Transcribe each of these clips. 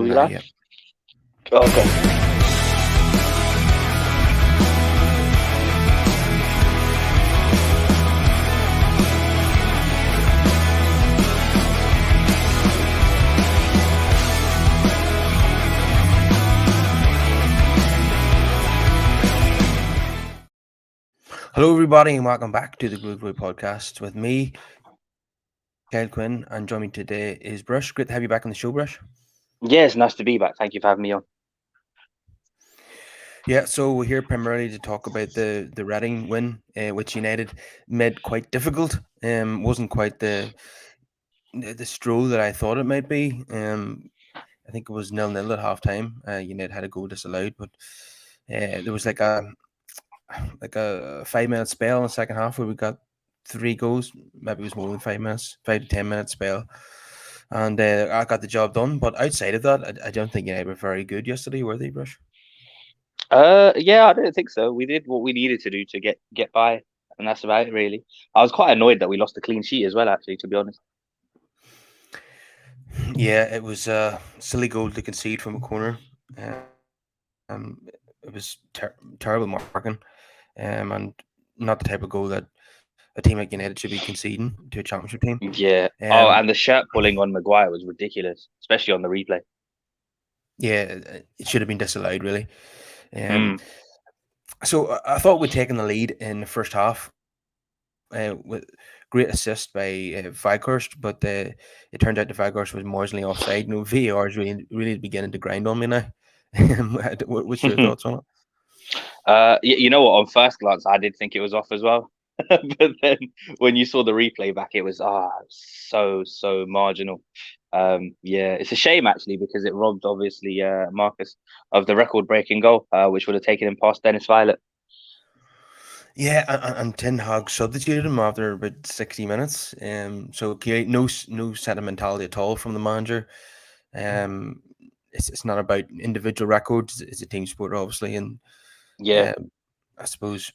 Are we Nah, live? yeah. Okay. Hello, everybody, and welcome back to the Good Boy Podcast with me, Kyle Quinn, and joining me today is Brush. Great to have you back on the show, Brush. Yeah, it's nice to be back. Thank you for having me on. Yeah, so we're here primarily to talk about the Reading win, which United made quite difficult. Wasn't quite the stroll that I thought it might be. I think it was 0-0 at half time. United had a goal disallowed, but there was like a 5 minute spell in the second half where we got 3 goals. Maybe it was more than 5 minutes, 5 to 10 minute spell, and I got the job done. But outside of that, I don't think United were very good yesterday, were they, Brush? Yeah, I don't think so. We did what we needed to do to get by, and that's about it, really. I was quite annoyed that we lost the clean sheet as well, actually, to be honest. Yeah, it was a silly goal to concede from a corner. It was terrible marking, and not the type of goal that a team like United should be conceding to a championship team. Yeah. Oh, Um, and the shirt pulling on Maguire was ridiculous, especially on the replay. yeah, it should have been disallowed, really. Um, Mm. so I thought we'd taken the lead in the first half with great assist by Weghorst, but it turned out the Weghorst was marginally offside. VAR is really beginning to grind on me now. What's your thoughts on it? You know what? On first glance, I did think it was off as well, but then when you saw the replay back, it was so marginal. Yeah, it's a shame actually because it robbed obviously Marcus of the record-breaking goal, which would have taken him past Dennis Violet. Yeah, and Ten Hag substituted him after about 60 minutes. So okay, no sentimentality at all from the manager. Um, it's not about individual records. It's a team sport, obviously, and Yeah, um, I suppose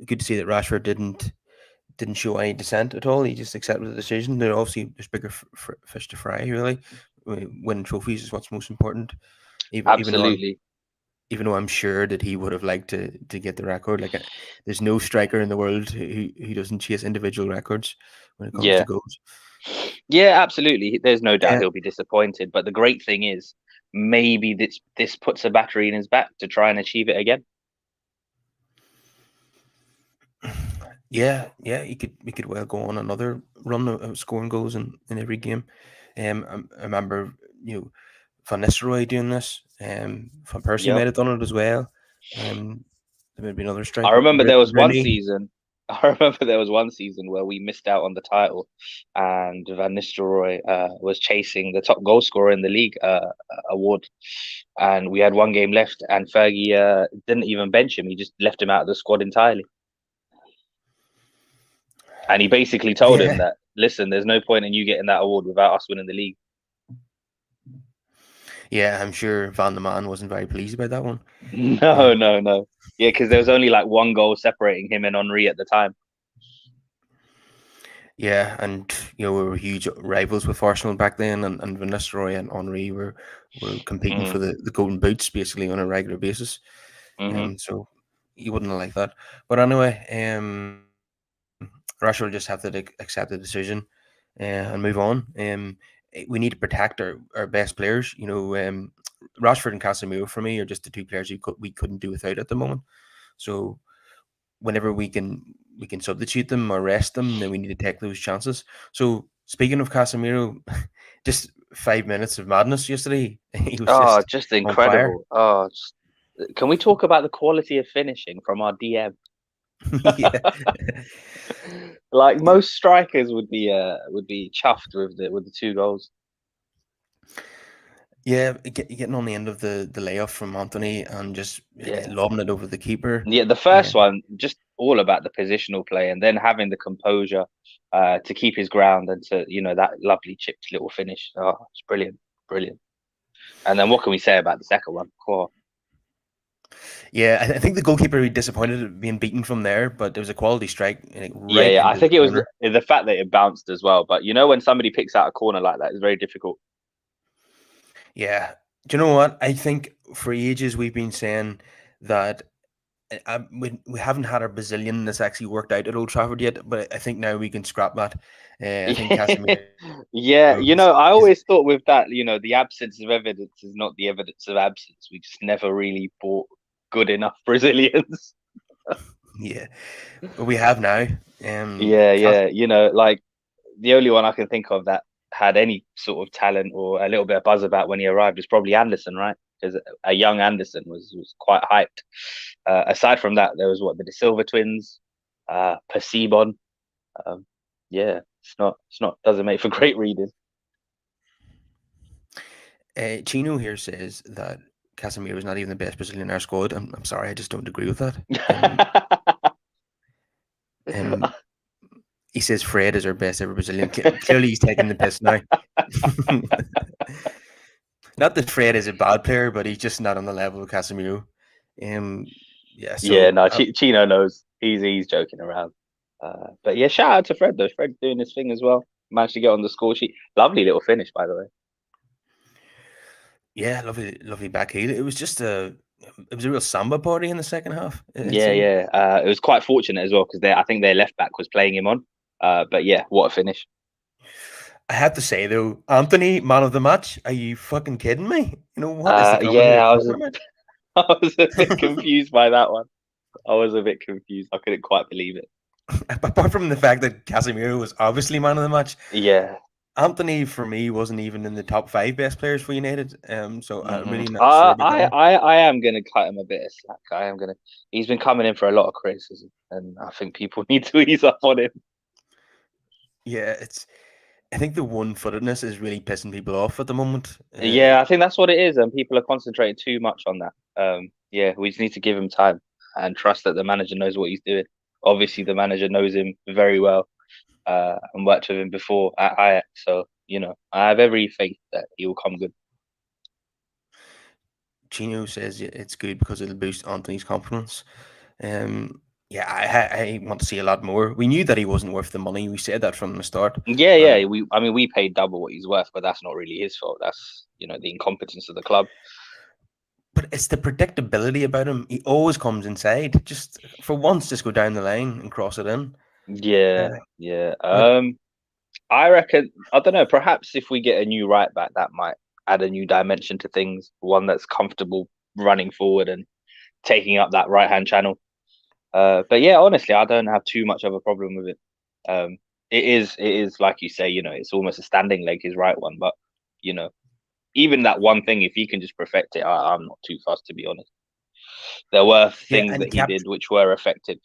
good to see that Rashford didn't show any dissent at all. He just accepted the decision. There's bigger fish to fry. Really, winning trophies is what's most important. Even though absolutely. I'm sure that he would have liked to get the record. Like, there's no striker in the world who doesn't chase individual records when it comes to Yeah, goals. yeah, absolutely. There's no doubt Yeah, he'll be disappointed, but the great thing is maybe this puts a battery in his back to try and achieve it again. yeah. We could well go on another run of scoring goals in every game. I remember Van Nistelrooy doing this. Van Persie Yeah. might have done it as well. There may be another I striker, remember there was one Rooney. season. I remember there was one season where we missed out on the title, and Van Nistelrooy was chasing the top goal scorer in the league award, and we had one game left, and Fergie didn't even bench him; he just left him out of the squad entirely, and he basically told him Yeah, that, listen, there's no point in you getting that award without us winning the league. yeah. I'm sure Van der Man wasn't very pleased about that one. No, Um, no, no. Yeah, because there was only like one goal separating him and Henri at the time. Yeah, and we were huge rivals with Arsenal back then, and Van Nistelrooy and Henri were competing Mm, for the golden boots basically on a regular basis. hmm So you wouldn't have liked that. But anyway, Russia will just have to accept the decision and move on. We need to protect our best players. Rashford and Casemiro for me are just the two players we couldn't do without at the moment. So whenever we can substitute them or rest them, then we need to take those chances. So speaking of Casemiro, just 5 minutes of madness yesterday. He was Oh, just just on fire. incredible. Can we talk about the quality of finishing from our DM? Yeah, Like most strikers would be chuffed with the two goals. yeah. Getting on the end of the layoff from Anthony and just Yeah. lobbing it over the keeper. Yeah, the Yeah, first one just all about the positional play and then having the composure to keep his ground and to, that lovely chipped little finish. Oh, it's brilliant. Brilliant. And then what can we say about the second one? Cool. yeah. I think the goalkeeper was disappointed at being beaten from there, but there was a quality strike Yeah, right yeah. I into the think it was corner. the fact that it bounced as well. But when somebody picks out a corner like that, it's very difficult. Yeah. Do you know what? I think for ages we've been saying that we haven't had our Brazilian that's actually worked out at Old Trafford yet, but I think now we can scrap that. I think Casemiro Yeah, is, I is always thought with that, the absence of evidence is not the evidence of absence. We just never really bought good enough Brazilians. yeah, but we have now. Yeah, Cas- yeah. Like the only one I can think of that had any sort of talent or a little bit of buzz about when he arrived was probably Anderson, right? Because a young Anderson was quite hyped. Aside from that, there was what, the De Silva twins, Percebon. Um, yeah, it's not doesn't make for great reading. Chino here says that Casemiro is not even the best Brazilian in our squad. I'm sorry, I just don't agree with that. Um, he says Fred is our best ever Brazilian. Clearly, he's taking the piss now. Not that Fred is a bad player, but he's just not on the level of Casemiro. Um, yeah, Yeah, so no, Chino knows. He's joking around. But yeah, shout out to Fred though. Fred doing his thing as well. Managed to get on the score sheet. Lovely little finish, by the way. yeah, lovely, lovely back heel. It was a real samba party in the second half. It Yeah, seemed. yeah. It was quite fortunate as well because I think their left back was playing him on. But yeah, what a finish. I have to say though, Anthony, man of the match. Are you fucking kidding me? What is the commentary Yeah, talking about? I was a bit confused by that one. I was a bit confused. I couldn't quite believe it. Apart from the fact that Casemiro was obviously man of the match, Yeah. Anthony for me wasn't even in the top 5 best players for United. So I'm Hmm. really not sure about that one. I am gonna cut him a bit of slack. I am gonna. He's been coming in for a lot of criticism, and I think people need to ease up on him. Yeah, I think the one-footedness is really pissing people off at the moment. Yeah, I think that's what it is, and people are concentrating too much on that. Yeah, we just need to give him time and trust that the manager knows what he's doing. Obviously, the manager knows him very well, and worked with him before at Ajax, so I have every faith that he will come good. Chino says it's good because it'll boost Anthony's confidence. Yeah, I want to see a lot more. We knew that he wasn't worth the money. We said that from the start. Yeah, And yeah. We paid double what he's worth, but that's not really his fault. That's the incompetence of the club. but it's the predictability about him. He always comes inside. Just for once, just go down the line and cross it in. Yeah, Uh, yeah. but I reckon, I don't know, perhaps if we get a new right back, that might add a new dimension to things. One that's comfortable running forward and taking up that right hand channel. But yeah, honestly, I don't have too much of a problem with it. It is like you say, it's almost a standing leg, his right one. But you know, even that one thing, if he can just perfect it, I'm not too fussed, to be honest. There were yeah, things and that he did which were effective.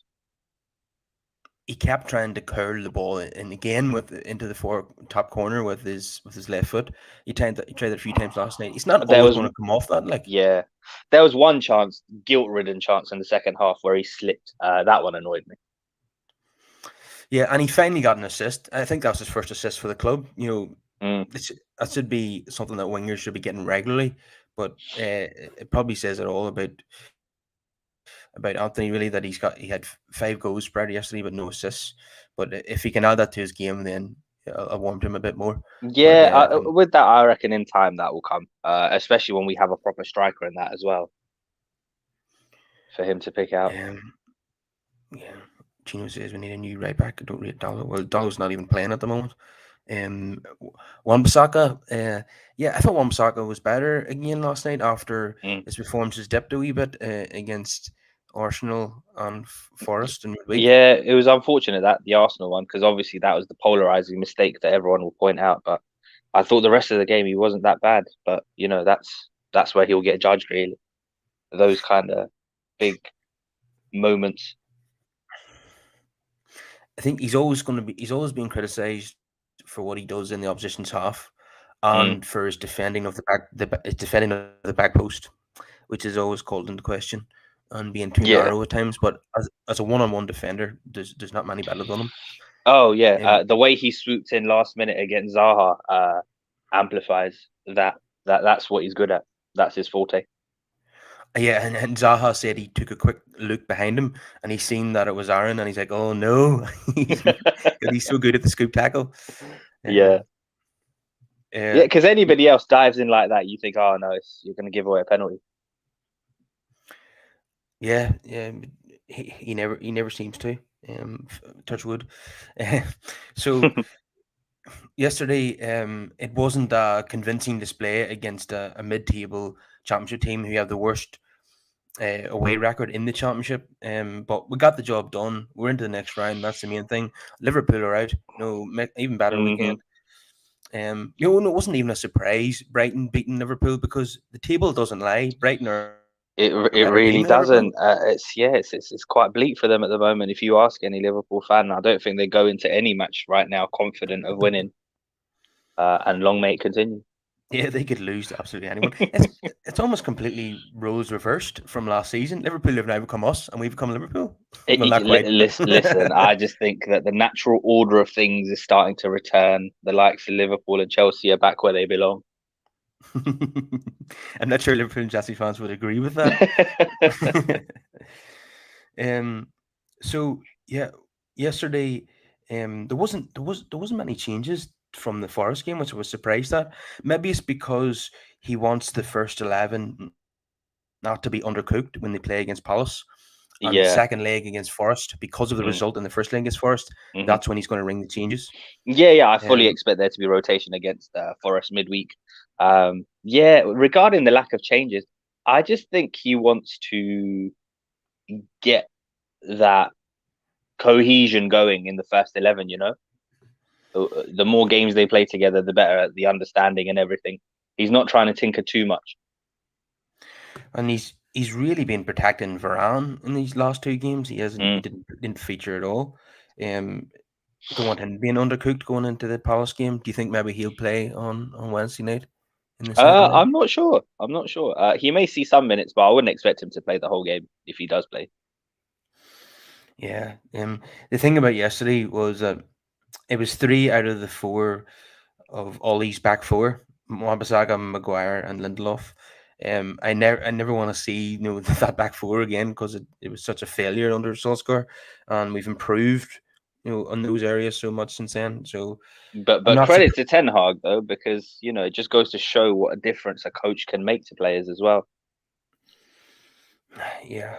he kept trying to curl the ball and again with into the top corner with his left foot. He tried it a few times last night. He's not There always was going to come off that. Like, Yeah, there was one chance, guilt-ridden chance in the second half where he slipped. That one annoyed me. yeah, and he finally got an assist. I think that was his first assist for the club. Mm. That should be something that wingers should be getting regularly. But it probably says it all about Anthony, really, that he had 5 goals spread yesterday but no assists. But if he can add that to his game, then I warmed him a bit more. But Yeah, with that, I reckon in time that will come, especially when we have a proper striker in that as well for him to pick out. Yeah, Gino says we need a new right back. I don't rate Dallo. Well, Dallo's not even playing at the moment. Wan-Bissaka, yeah, I thought Wan-Bissaka was better again last night after Mm. his performances dipped a wee bit against Arsenal and Forest in midweek. Yeah, it was unfortunate that the Arsenal one, because obviously that was the polarizing mistake that everyone will point out. But I thought the rest of the game he wasn't that bad. But that's where he'll get judged, really. Those kind of big moments. I think he's always been criticised for what he does in the opposition's half Mm. and for his defending of his defending of the back post, which is always called into question and being too Yeah. narrow at times. But as a one-on-one defender, there's not many better than him. Oh yeah, Um, the way he swooped in last minute against Zaha amplifies that's what he's good at. That's his forte. yeah, and Zaha said he took a quick look behind him and he's seen that it was Aaron and he's like, oh no, he's so good at the scoop tackle. Um, Yeah, Yeah, because anybody else dives in like that, you think, oh no, you're going to give away a penalty. Yeah, he never seems to. Touch wood. So yesterday, it wasn't a convincing display against a mid-table championship team who have the worst away record in the championship. But we got the job done. We're into the next round. That's the main thing. Liverpool are out. Even better Hmm. weekend. It wasn't even a surprise. Brighton beating Liverpool because the table doesn't lie. Brighton are a It better team really than Liverpool. doesn't. It's quite bleak for them at the moment. If you ask any Liverpool fan, I don't think they go into any match right now confident of winning. And long may it continue. Yeah, they could lose to absolutely anyone. It's almost completely roles reversed from last season. Liverpool have now become us, and we've become Liverpool. Well, not quite, but Listen, I just think that the natural order of things is starting to return. The likes of Liverpool and Chelsea are back where they belong. I'm not sure Liverpool and Chelsea fans would agree with that. um, so yeah, yesterday, there wasn't many changes from the Forest game, which I was surprised at. Maybe it's because he wants the first 11 not to be undercooked when they play against Palace. And the Yeah. second leg against Forest, because of the Mm. result in the first leg against Forest, Hmm. that's when he's going to ring the changes. Yeah. I fully Um, expect there to be rotation against Forest midweek. Yeah. Regarding the lack of changes, I just think he wants to get that cohesion going in the first 11. The more games they play together, the better the understanding and everything. He's not trying to tinker too much. and he's really been protecting Varane in these last two games. He didn't feature at all. Um, don't want him being undercooked going into the Palace game. Do you think maybe he'll play on Wednesday night in the second leg? I'm not sure. I'm not sure. He may see some minutes, but I wouldn't expect him to play the whole game if he does play. Yeah. The thing about yesterday was that it was 3 out of the 4 of Ollie's back four: Wan-Bissaka, Maguire, and Lindelof. I never want to see that back four again because it was such a failure under Solskjaer, and we've improved in those areas so much since then. So I'm But not credit to surprised. Ten Hag though, because it just goes to show what a difference a coach can make to players as well. Yeah,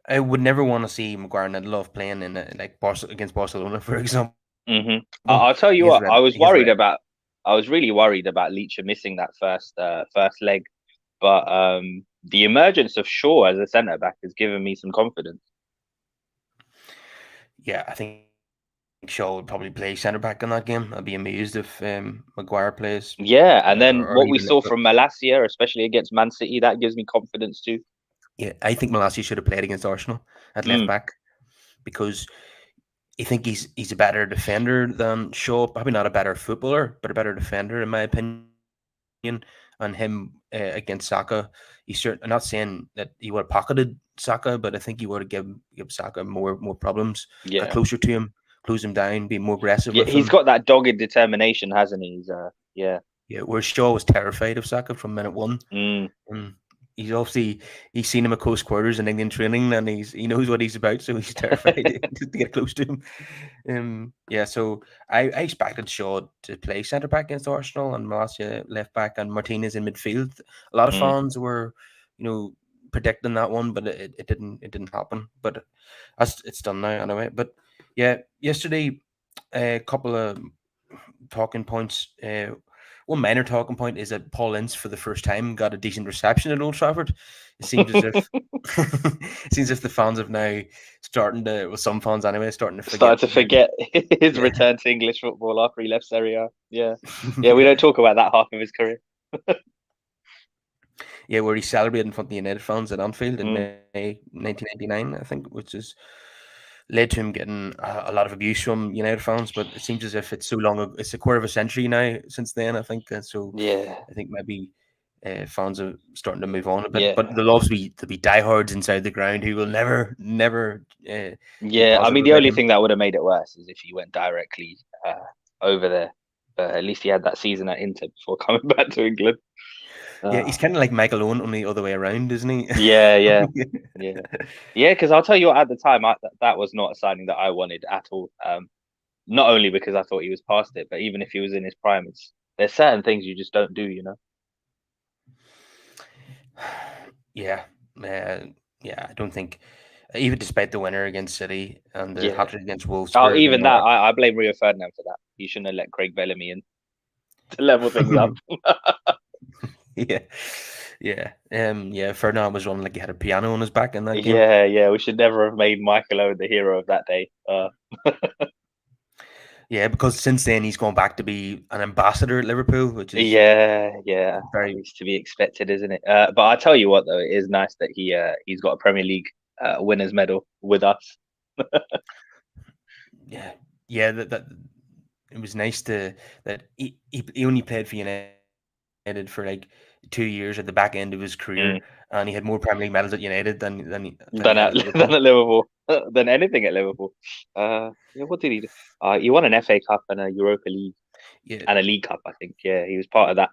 I would never want to see Maguire and Lindelof playing in against Barcelona, for example. Hmm. I'll tell you He has what, red. He has red. I was really worried about Leach missing that first leg, but the emergence of Shaw as a centre back has given me some confidence. Yeah, I think Shaw would probably play centre back in that game. I'd be amazed if Maguire plays, Yeah, and then or what we even saw from Malacia, especially against Man City, that gives me confidence too. yeah. I think Malacia should have played against Arsenal at left Mm, back because I think he's a better defender than Shaw. Probably not a better footballer, but a better defender in my opinion. And him against Saka, I'm not saying that he would have pocketed Saka, but I think he would have give Saka more problems. Got yeah, closer to him, close him down, be more aggressive yeah, with he's him. got that dogged determination, hasn't he? Yeah. Yeah, whereas Shaw was terrified of Saka from minute one. Mm. And he's seen him at close quarters in England training, and he knows what he's about, so he's terrified to get close to him. Yeah, so I expected Shaw to play centre back against Arsenal and Malacia left back and Martinez in midfield. A lot of Mm. fans were, predicting that one, but it didn't happen. But it's done now anyway. But yeah, yesterday a couple of talking points. One minor talking point is that Paul Ince, for the first time, got a decent reception at Old Trafford. It seems as if it seems as if the fans have now some fans anyway, starting to forget. Started to forget his Yeah, return to English football after he left Serie A. Yeah, yeah, we don't talk about that half of his career. yeah, where he celebrated in front of the United fans at Anfield in Mm. May 1999, I think, which is led to him getting a lot of abuse from United fans. But it seems as if it's so long. It's a quarter of a century now since then. I think so. Yeah, I think maybe fans are starting to move on a bit. But yeah, there'll also be diehards inside the ground who will never be yeah. I positive mean, the about only him. thing that would have made it worse is if he went directly over there. But at least he had that season at Inter before coming back to England. Yeah, Uh, he's kind of like Michael Owen, only the other way around, isn't he? yeah, yeah, yeah, yeah. Because I'll tell you what, at the time, that was not a signing that I wanted at all. Not only because I thought he was past it, but even if he was in his prime, There's certain things you just don't do, you know. Yeah, yeah. I don't think, even despite the winner against City and the Yeah. hat trick against Wolves Oh, for the even that, North. I blame Rio Ferdinand for that. He shouldn't have let Craig Bellamy in to level things up. Yeah, yeah. Ferdinand was running like he had a piano on his back in that game. Yeah, yeah. We should never have made Michael Owen the hero of that day. Yeah, because since then he's gone back to be an ambassador at Liverpool, which is Yeah, yeah. very, It's to be expected, isn't it? But I tell you what, though, it is nice that he's got a Premier League winners medal with us. yeah, yeah. That it was nice to that he only played for United for like 2 years at the back end of his Mm. career, and he had more Premier League medals at United than he Than had at at than Liverpool. at Liverpool, than anything at Liverpool. Yeah, what did he do? He won an FA Cup and a Europa League Yeah, and a League Cup, I think. Yeah, he was part of that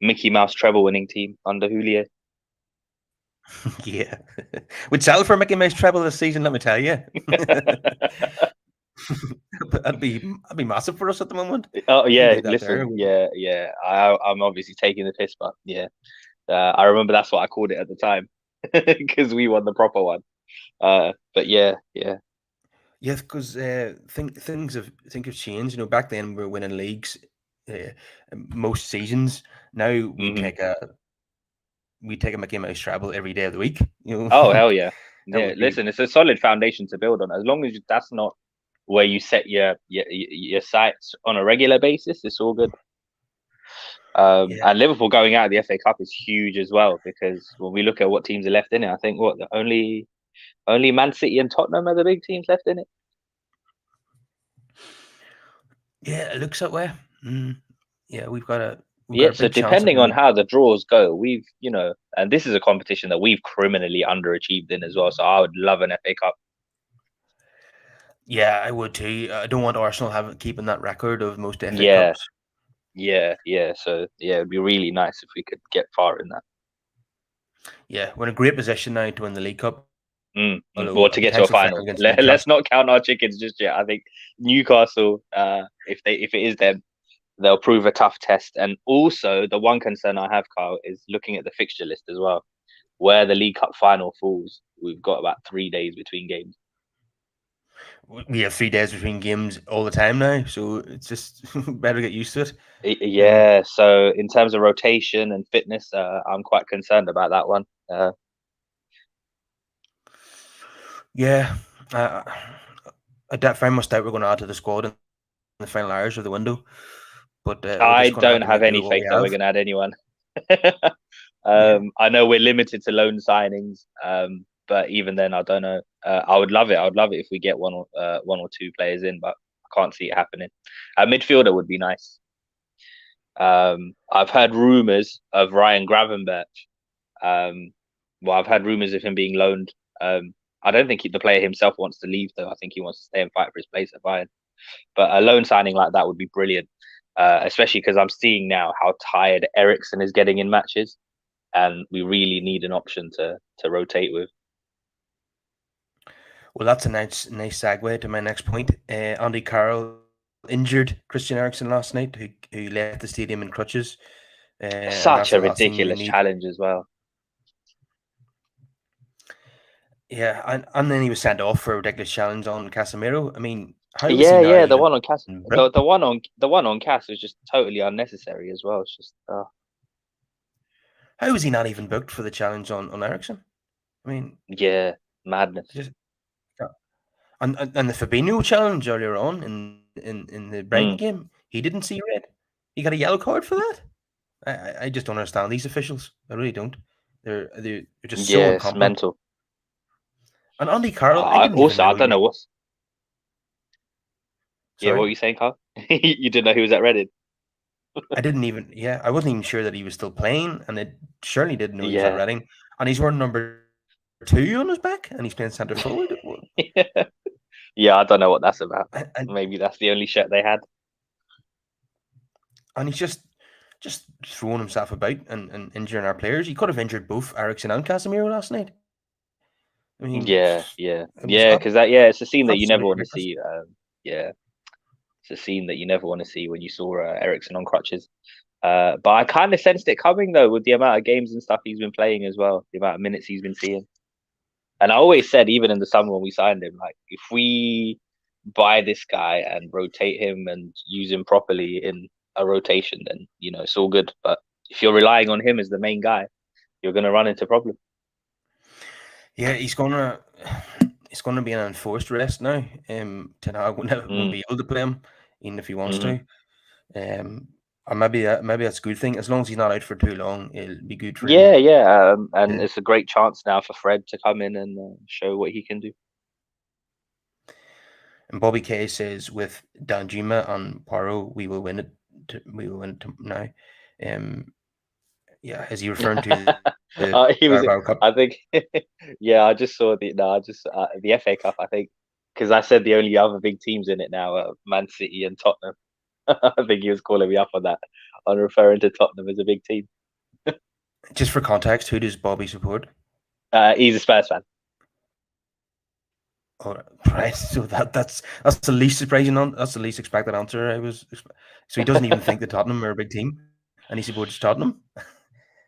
Mickey Mouse treble winning team under Julio. yeah. Would sell for Mickey Mouse treble this season. Let me tell you, that'd be massive for us at the moment. Oh We can yeah, do that there. listen, yeah, yeah. I'm obviously taking the piss, but yeah, I remember that's what I called it at the time because we won the proper one. But yeah, yeah. Yeah, because things have changed. Back then we were winning leagues uh, most seasons. Now Hmm. we take a Mickey Mouse treble every day of the week. Oh hell yeah, That yeah. would be Listen, it's a solid foundation to build on. As long as that's not where you set your sights on a regular basis, it's all good. yeah, And Liverpool going out of the FA Cup is huge as well because when we look at what teams are left in it, I think what the only Man City and Tottenham are the big teams left in it. yeah. It looks that way. Mm, yeah, we've got Yeah, a so big chance of depending on maybe. how the draws go, and this is a competition that we've criminally underachieved in as well. So I would love an FA Cup. Yeah, I would too. I don't want Arsenal keeping that record of most FA Yeah, Cups. yeah, yeah. So yeah, it'd be really nice if we could get far in that. Yeah, we're in a great position now to win the League Cup. Or Although a to get to a potential final final. against Let's Newcastle. not count our chickens just yet. I think Newcastle, if it is them, they'll prove a tough test. And also, the one concern I have, Carl, is looking at the fixture list as well. Where the League Cup final falls, we've got about 3 days between games. We have 3 days between games all the time now, so it's just better get used to it. Um, Yeah, so in terms of rotation and fitness, I'm quite concerned about that one. yeah, uh, I very much doubt we're going to add to the squad in the final hours of the window, but we're I just going to have don't to have make do any with what faith we that we're have. going to add anyone. Yeah, I know we're limited to loan signings, but even then, I don't know. I would love it. I would love it if we get one or two players in, but I can't see it happening. A midfielder would be nice. I've heard rumors of Ryan Gravenberch. Um, well, I've heard rumors of him being loaned. I don't think the player himself wants to leave, though. I think he wants to stay and fight for his place at Bayern. But a loan signing like that would be brilliant, especially because I'm seeing now how tired Ericsson is getting in matches, and we really need an option to rotate with. well, that's a nice segue to my next point. Andy Carroll injured Christian Eriksen last night, who left the stadium in crutches, and Such that's the a last thing we ridiculous need. challenge as well. Yeah, and then he was sent off for a ridiculous challenge on Casemiro. I mean, how was he Yeah, not yeah, the even one on Cass, booked? the one on Cass was just totally unnecessary as well. It's just How was he not even booked for the challenge on Ericsson? I mean, yeah, madness. just and the Fabinho challenge earlier on in the Brighton Mm. game, he didn't see red. He got a yellow card for that. I just don't understand these officials. I really don't. They're just so Yeah, it's incompetent. mental. And Andy Carroll, I didn't even Also, I know he don't was. know what's. Yeah, what Sorry, were you saying, Carl? You didn't know he was at Reading. I didn't even. Yeah, I wasn't even sure that he was still playing, and I certainly didn't know he was at Yeah. Reading. And he's wearing number 2 on his back, and he's playing centre forward. Yeah, I don't know what that's about. And, Maybe that's the only shirt they had. and he's just throwing himself about and injuring our players. He could have injured both Ericsson and Casemiro last night. I mean, Yeah, yeah, it was yeah. Because it's a scene that you never absolutely want to ridiculous. see. Yeah, it's a scene that you never want to see when you saw Ericsson on crutches. But I kind of sensed it coming though, with the amount of games and stuff he's been playing as well, the amount of minutes he's been seeing. And I always said, even in the summer when we signed him, like if we buy this guy and rotate him and use him properly in a rotation, then it's all good. But if you're relying on him as the main guy, you're gonna run into problems. Yeah, he's gonna be an enforced rest now. Ten Hag won't be able to play him, even if he wants to. Or maybe that's a good thing. As long as he's not out for too long, it'll be good for him. Yeah. And it's a great chance now for Fred to come in and show what he can do. And Bobby K says, with Danjuma and Paro, we will win it. We will win it now. Yeah, is he referring to the he was. Carabao Cup? I think. Yeah, I just saw the. No, I just the FA Cup. I think because I said the only other big teams in it now are Man City and Tottenham. I think he was calling me up on that, on referring to Tottenham as a big team. Just for context, who does Bobby support? He's a Spurs fan. Oh, right. So that's the least surprising. That's the least expected answer. So he doesn't even think that Tottenham are a big team, and he supports Tottenham.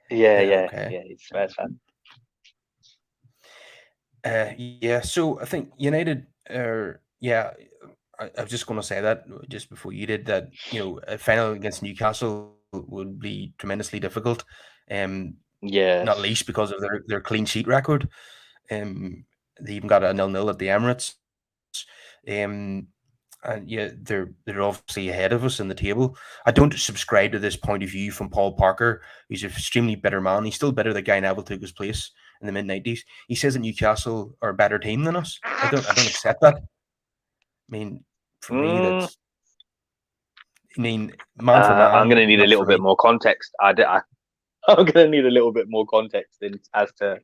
Yeah. Okay. Yeah, he's a Spurs fan. Yeah. So I think United are. Yeah, I was just going to say that just before you did that. A final against Newcastle would be tremendously difficult. Yeah. Not least because of their clean sheet record. They even got a 0-0 at the Emirates. And yeah, they're obviously ahead of us in the table. I don't subscribe to this point of view from Paul Parker. He's an extremely bitter man. He's still bitter that Guy Neville took his place in the mid-90s. He says that Newcastle are a better team than us. I don't accept that. I mean, for me, that's. I mean, man for man. I'm going to need a little bit more context. I'm going to need a little bit more context as to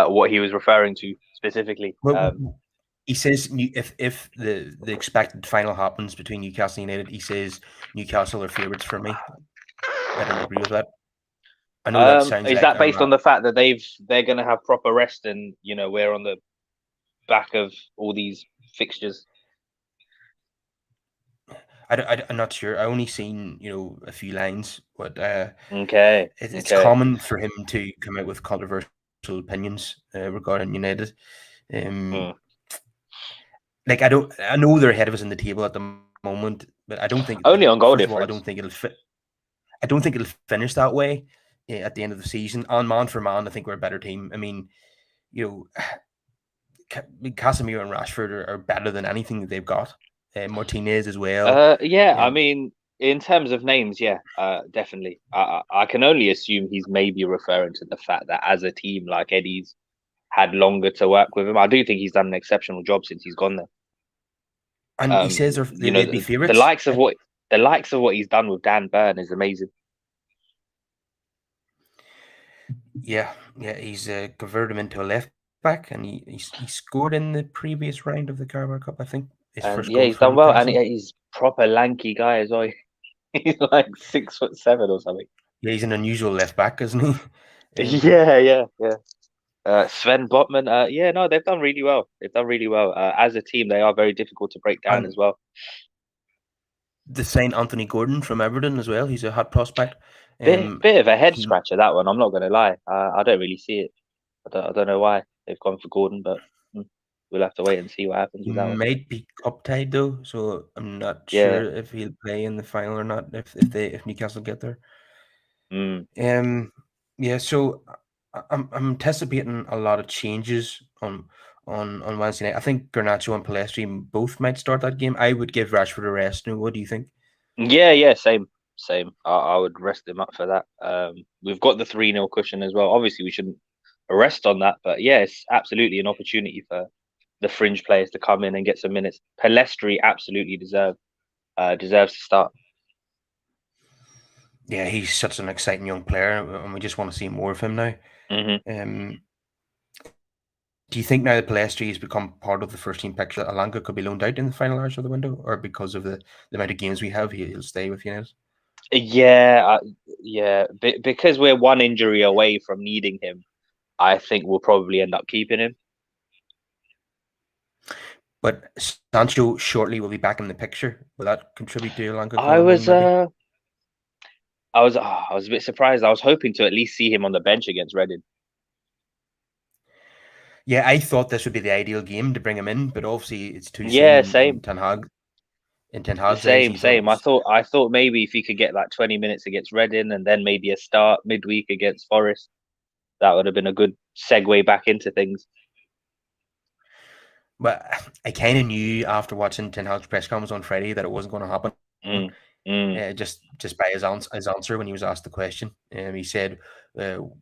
what he was referring to specifically. He says if the expected final happens between Newcastle and United, he says Newcastle are favourites for me. I don't agree with that. I know that sounds. Is that based on the fact that they're going to have proper rest and we're on the back of all these fixtures? I'm not sure. I only seen a few lines, but okay, it's common for him to come out with controversial opinions regarding United. Like I know they're ahead of us in the table at the moment, but I don't think only on goal difference. I don't think it'll fit. I don't think it'll finish that way at the end of the season. On man for man, I think we're a better team. I mean, Casemiro and Rashford are better than anything that they've got. Martinez as well. I mean, in terms of names, definitely. I can only assume he's maybe referring to the fact that as a team, like Eddie's had longer to work with him. I do think he's done an exceptional job since he's gone there. And he says they'd be favourites. The likes of what he's done with Dan Burn is amazing. Yeah, he's converted him into a left back, and he scored in the previous round of the Carabao Cup, I think. He's done well, and he's proper lanky guy as well. He's like 6'7" or something. Yeah, he's an unusual left back, isn't he? Yeah. Sven Botman. They've done really well. As a team, they are very difficult to break down as well. The Saint Anthony Gordon from Everton as well. He's a hot prospect. Bit of a head scratcher, that one. I'm not going to lie. I don't really see it. I don't know why they've gone for Gordon, but we'll have to wait and see what happens with that one. Might be cup tied though, so I'm not sure if he'll play in the final or not. If Newcastle get there. So I'm anticipating a lot of changes on Wednesday night. I think Garnacho and Pellistri both might start that game. I would give Rashford a rest. Now, what do you think? Yeah, same. I would rest him up for that. We've got the 3-0 cushion as well. Obviously, we shouldn't rest on that, but yeah, it's absolutely an opportunity for the fringe players to come in and get some minutes. Pellistri absolutely deserves to start. Yeah, he's such an exciting young player, and we just want to see more of him now. Do you think now that Pellistri has become part of the first team picture, that Elanga could be loaned out in the final hours of the window, or because of the amount of games we have, he'll stay with United? Yeah. Because we're one injury away from needing him, I think we'll probably end up keeping him. But Sancho shortly will be back in the picture. Will that contribute to Elanga? I was a bit surprised. I was hoping to at least see him on the bench against Reading. Yeah, I thought this would be the ideal game to bring him in, but obviously it's too soon Yeah, in same, Ten Hag. In Ten Hag's eyes, same, he's on. same. I thought maybe if he could get like 20 minutes against Reading and then maybe a start midweek against Forest, that would have been a good segue back into things. But I kind of knew after watching Ten Hag's press conference on Friday that it wasn't going to happen. Mm, mm. Just by his answer when he was asked the question, he said, "I'll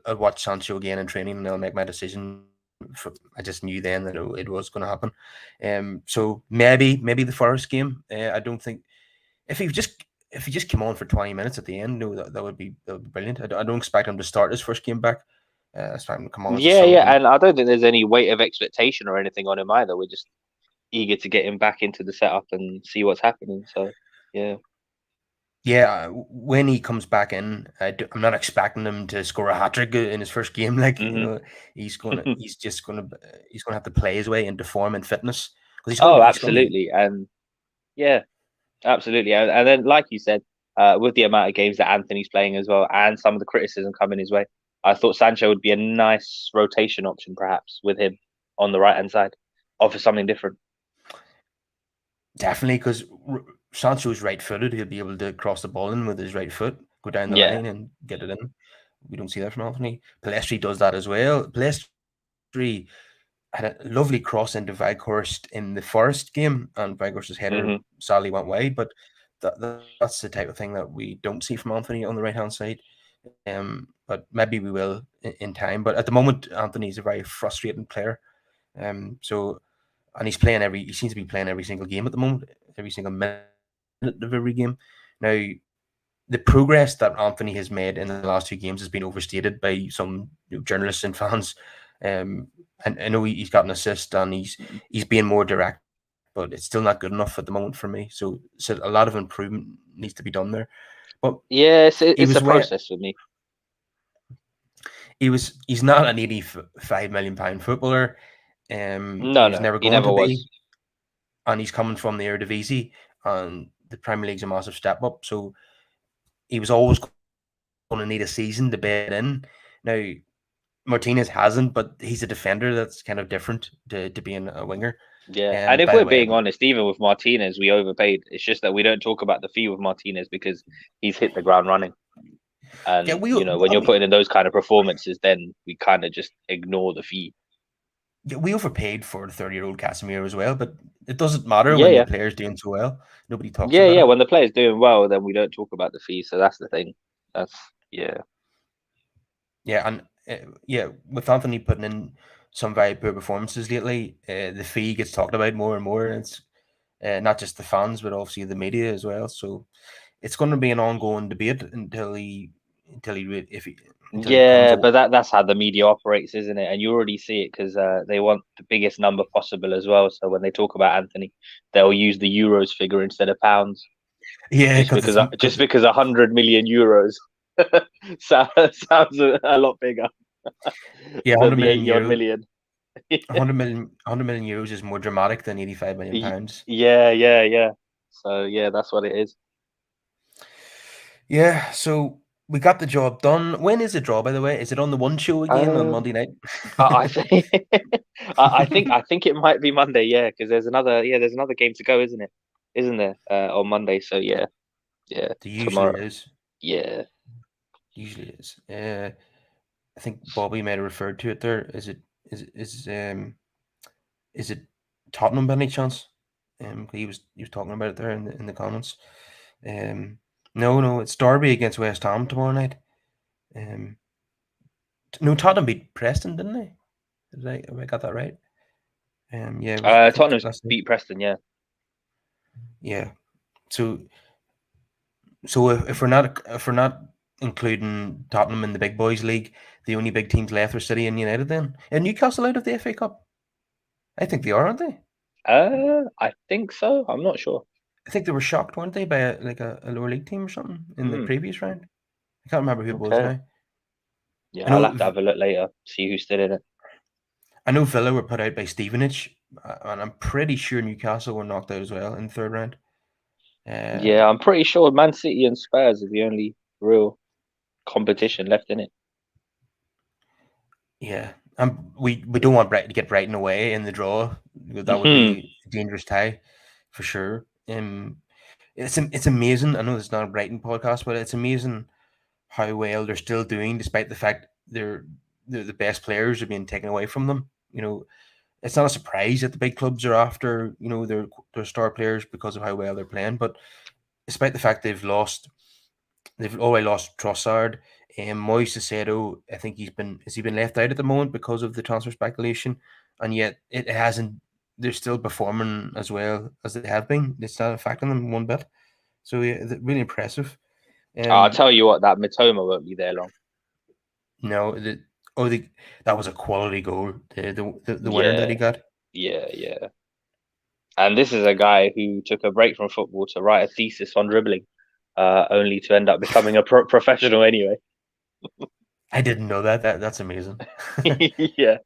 watch Sancho again in training, and I'll make my decision." I just knew then that it was going to happen. So maybe the Forest game. I don't think if he just came on for 20 minutes at the end, no, that would be brilliant. I don't expect him to start his first game back. I expect him to come on as a Yeah, sub. yeah, and I don't think there's any weight of expectation or anything on him either. We're just eager to get him back into the setup and see what's happening. So, yeah. Yeah, when he comes back in, I'm not expecting him to score a hat trick in his first game. Like Hmm. he's gonna have to play his way into form and fitness because Oh, he's gonna be. absolutely, and yeah, absolutely, and then like you said, with the amount of games that Anthony's playing as well, and some of the criticism coming his way, I thought Sancho would be a nice rotation option, perhaps with him on the right hand side, offer something different. Definitely, because Sancho's right-footed. He'll be able to cross the ball in with his right foot, go down the Yeah. line, and get it in. We don't see that from Anthony. Palestri does that as well. Palestri had a lovely cross into Weghorst in the Forest game, and Weghorst's header Hmm. sadly went wide. But that's the type of thing that we don't see from Anthony on the right-hand side. But maybe we will in time. But at the moment, Anthony's a very frustrating player. So and he seems to be playing every single game at the moment, every single minute of every game. Now, the progress that Anthony has made in the last two games has been overstated by some journalists and fans. And I know he's got an assist and he's being more direct, but it's still not good enough at the moment for me. So a lot of improvement needs to be done there. But Yeah, he it's a was where process for me. he's not an £85 million footballer. No, He was no, never he going never to be, was. and he's coming from the Eredivisie, and the Premier League's a massive step up. So he was always going to need a season to bed in. Now Martinez hasn't, but he's a defender that's kind of different to being a winger. Yeah, and And if by the we're way, being honest, even with Martinez, we overpaid. It's just that we don't talk about the fee with Martinez because he's hit the ground running. yeah, And when you're putting in those kind of performances, then we kind of just ignore the fee. we overpaid for the 30-year-old Casemiro as well, but it doesn't matter Yeah, when the yeah, player's doing so well. Nobody talks yeah, about yeah. it. When the player's doing well, then we don't talk about the fee. So that's the thing. That's yeah, Yeah, and yeah, with Anthony putting in some very poor performances lately, the fee gets talked about more and more. And it's not just the fans, but obviously the media as well. So it's going to be an ongoing debate until he re- if he until he becomes yeah. a But that's how the media operates, isn't it? And you already see it because they want the biggest number possible as well. So when they talk about Anthony, they'll use the euros figure instead of pounds. yeah Just because because it's just because because 100 million euros sounds a lot bigger yeah, than 100 the million 80 odd euro, million. 100 million euros is more dramatic than 85 million pounds. Yeah, yeah, yeah. So yeah, that's what it is. Yeah, so we got the job done. When is the draw, by the way? Is it on the one show again on Um, Monday night? I think I think it might be Monday. Yeah, because there's another game to go, isn't it? Isn't there on Monday? So yeah, yeah, There usually tomorrow. is. Yeah. Usually is. I think Bobby might have referred to it there. Is it Tottenham by any chance? He was talking about it there in the comments. Um, no, it's Derby against West Ham tomorrow night. Um, no, Tottenham beat Preston, didn't they? Have I got that right? Yeah, it was. I think Tottenham last night. beat Preston. Yeah. Yeah. So if we're not including Tottenham in the big boys league, the only big teams left are City and United. Then and Newcastle out of the FA Cup. I think they are, aren't they? I think so. I'm not sure. I think they were shocked, weren't they, by a lower league team or something in the Hmm. previous round? I can't remember who it was Okay. now. Yeah, I I'll know have to have a look later. See who's still in it. I know Villa were put out by Stevenage, and I'm pretty sure Newcastle were knocked out as well in the third round. Uh, Yeah, I'm pretty sure Man City and Spurs are the only real competition left in it. yeah, we don't want Brighton to get Brighton away in the draw. That would Hmm. be a dangerous tie for sure. It's amazing. I know it's not a Brighton podcast, but it's amazing how well they're still doing, despite the fact they're the best players are being taken away from them. It's not a surprise that the big clubs are after their star players because of how well they're playing. But despite the fact they've already lost Trossard. Moise Caicedo, I think has he been left out at the moment because of the transfer speculation, and yet it hasn't. They're still performing as well as they have been. It's not affecting them one bit. So yeah, really impressive. I'll Um, tell you what, that Matoma won't be there long. no, that was a quality goal. The winner that Yeah, he got. yeah. And this is a guy who took a break from football to write a thesis on dribbling, only to end up becoming a professional anyway. I didn't know that. That's amazing. Yeah,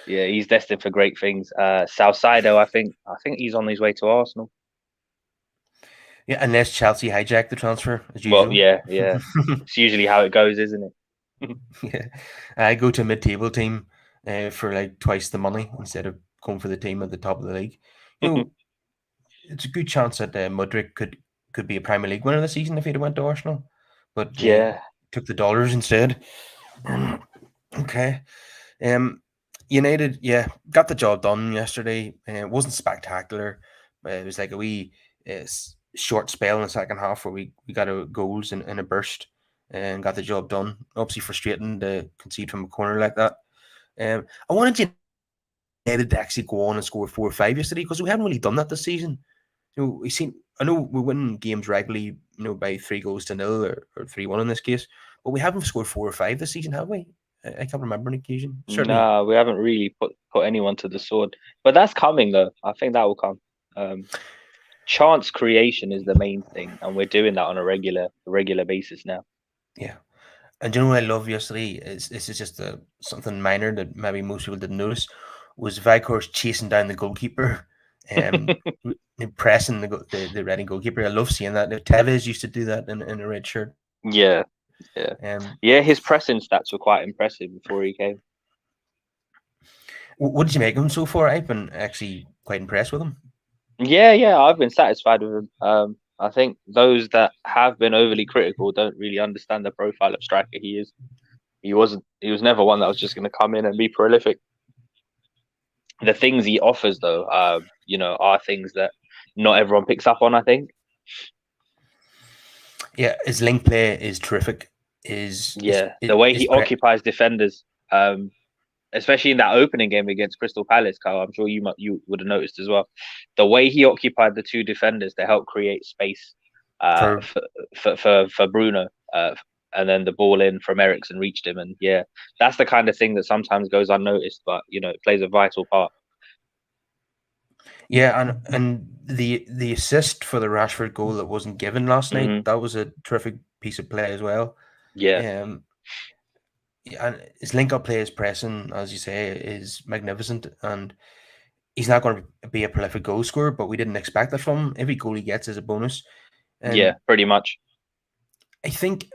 yeah, he's destined for great things. Salcido, I think he's on his way to Arsenal. Yeah, unless Chelsea hijack the transfer as Well, usual. yeah. It's usually how it goes, isn't it? Yeah, I go to a mid-table team for like twice the money instead of going for the team at the top of the league. You know, it's a good chance that Mudryk could be a Premier League winner this season if he'd went to Arsenal, but Yeah, took the dollars instead. Okay. Um, United, yeah, got the job done yesterday. It wasn't spectacular, but it was like a wee short spell in the second half where we got a goals in a burst and got the job done. Obviously frustrating to concede from a corner like that. I wanted United to actually go on and score 4 or 5 yesterday because we haven't really done that this season. We seen. I know we win games regularly, by 3 goals to 0 or 3-1 in this case, but we haven't scored 4 or 5 this season, have we? I can't remember an occasion. Certainly, no, we haven't really put anyone to the sword, but that's coming though. I think that will come. Um, Chance creation is the main thing, and we're doing that on a regular basis now. yeah. And you know what I love yesterday? This is just something minor that maybe most people didn't notice. Was Vicor's chasing down the goalkeeper, um, pressing the Reading goalkeeper. I love seeing that. Tevez used to do that in a red shirt. Yeah, yeah, Um, yeah. His pressing stats were quite impressive before he came. what did you make of him so far? I've been actually quite impressed with him. Yeah. I've been satisfied with him. I think those that have been overly critical don't really understand the profile of striker he is. He wasn't. He was never one that was just going to come in and be prolific. The things he offers, though, are things that not everyone picks up on. I think. Yeah, his link play is terrific. Yeah, the way he occupies defenders, especially in that opening game against Crystal Palace, Carl. I'm sure you would have noticed as well. The way he occupied the two defenders to help create space for for Bruno, and then the ball in from Eriksen reached him, and yeah, that's the kind of thing that sometimes goes unnoticed, but it plays a vital part. Yeah, and the assist for the Rashford goal that wasn't given last night, that was a terrific piece of play as well. Yeah, And his link up play, his pressing, as you say, is magnificent. And he's not going to be a prolific goal scorer, but we didn't expect that from him. Every goal he gets is a bonus. yeah, And pretty much. I think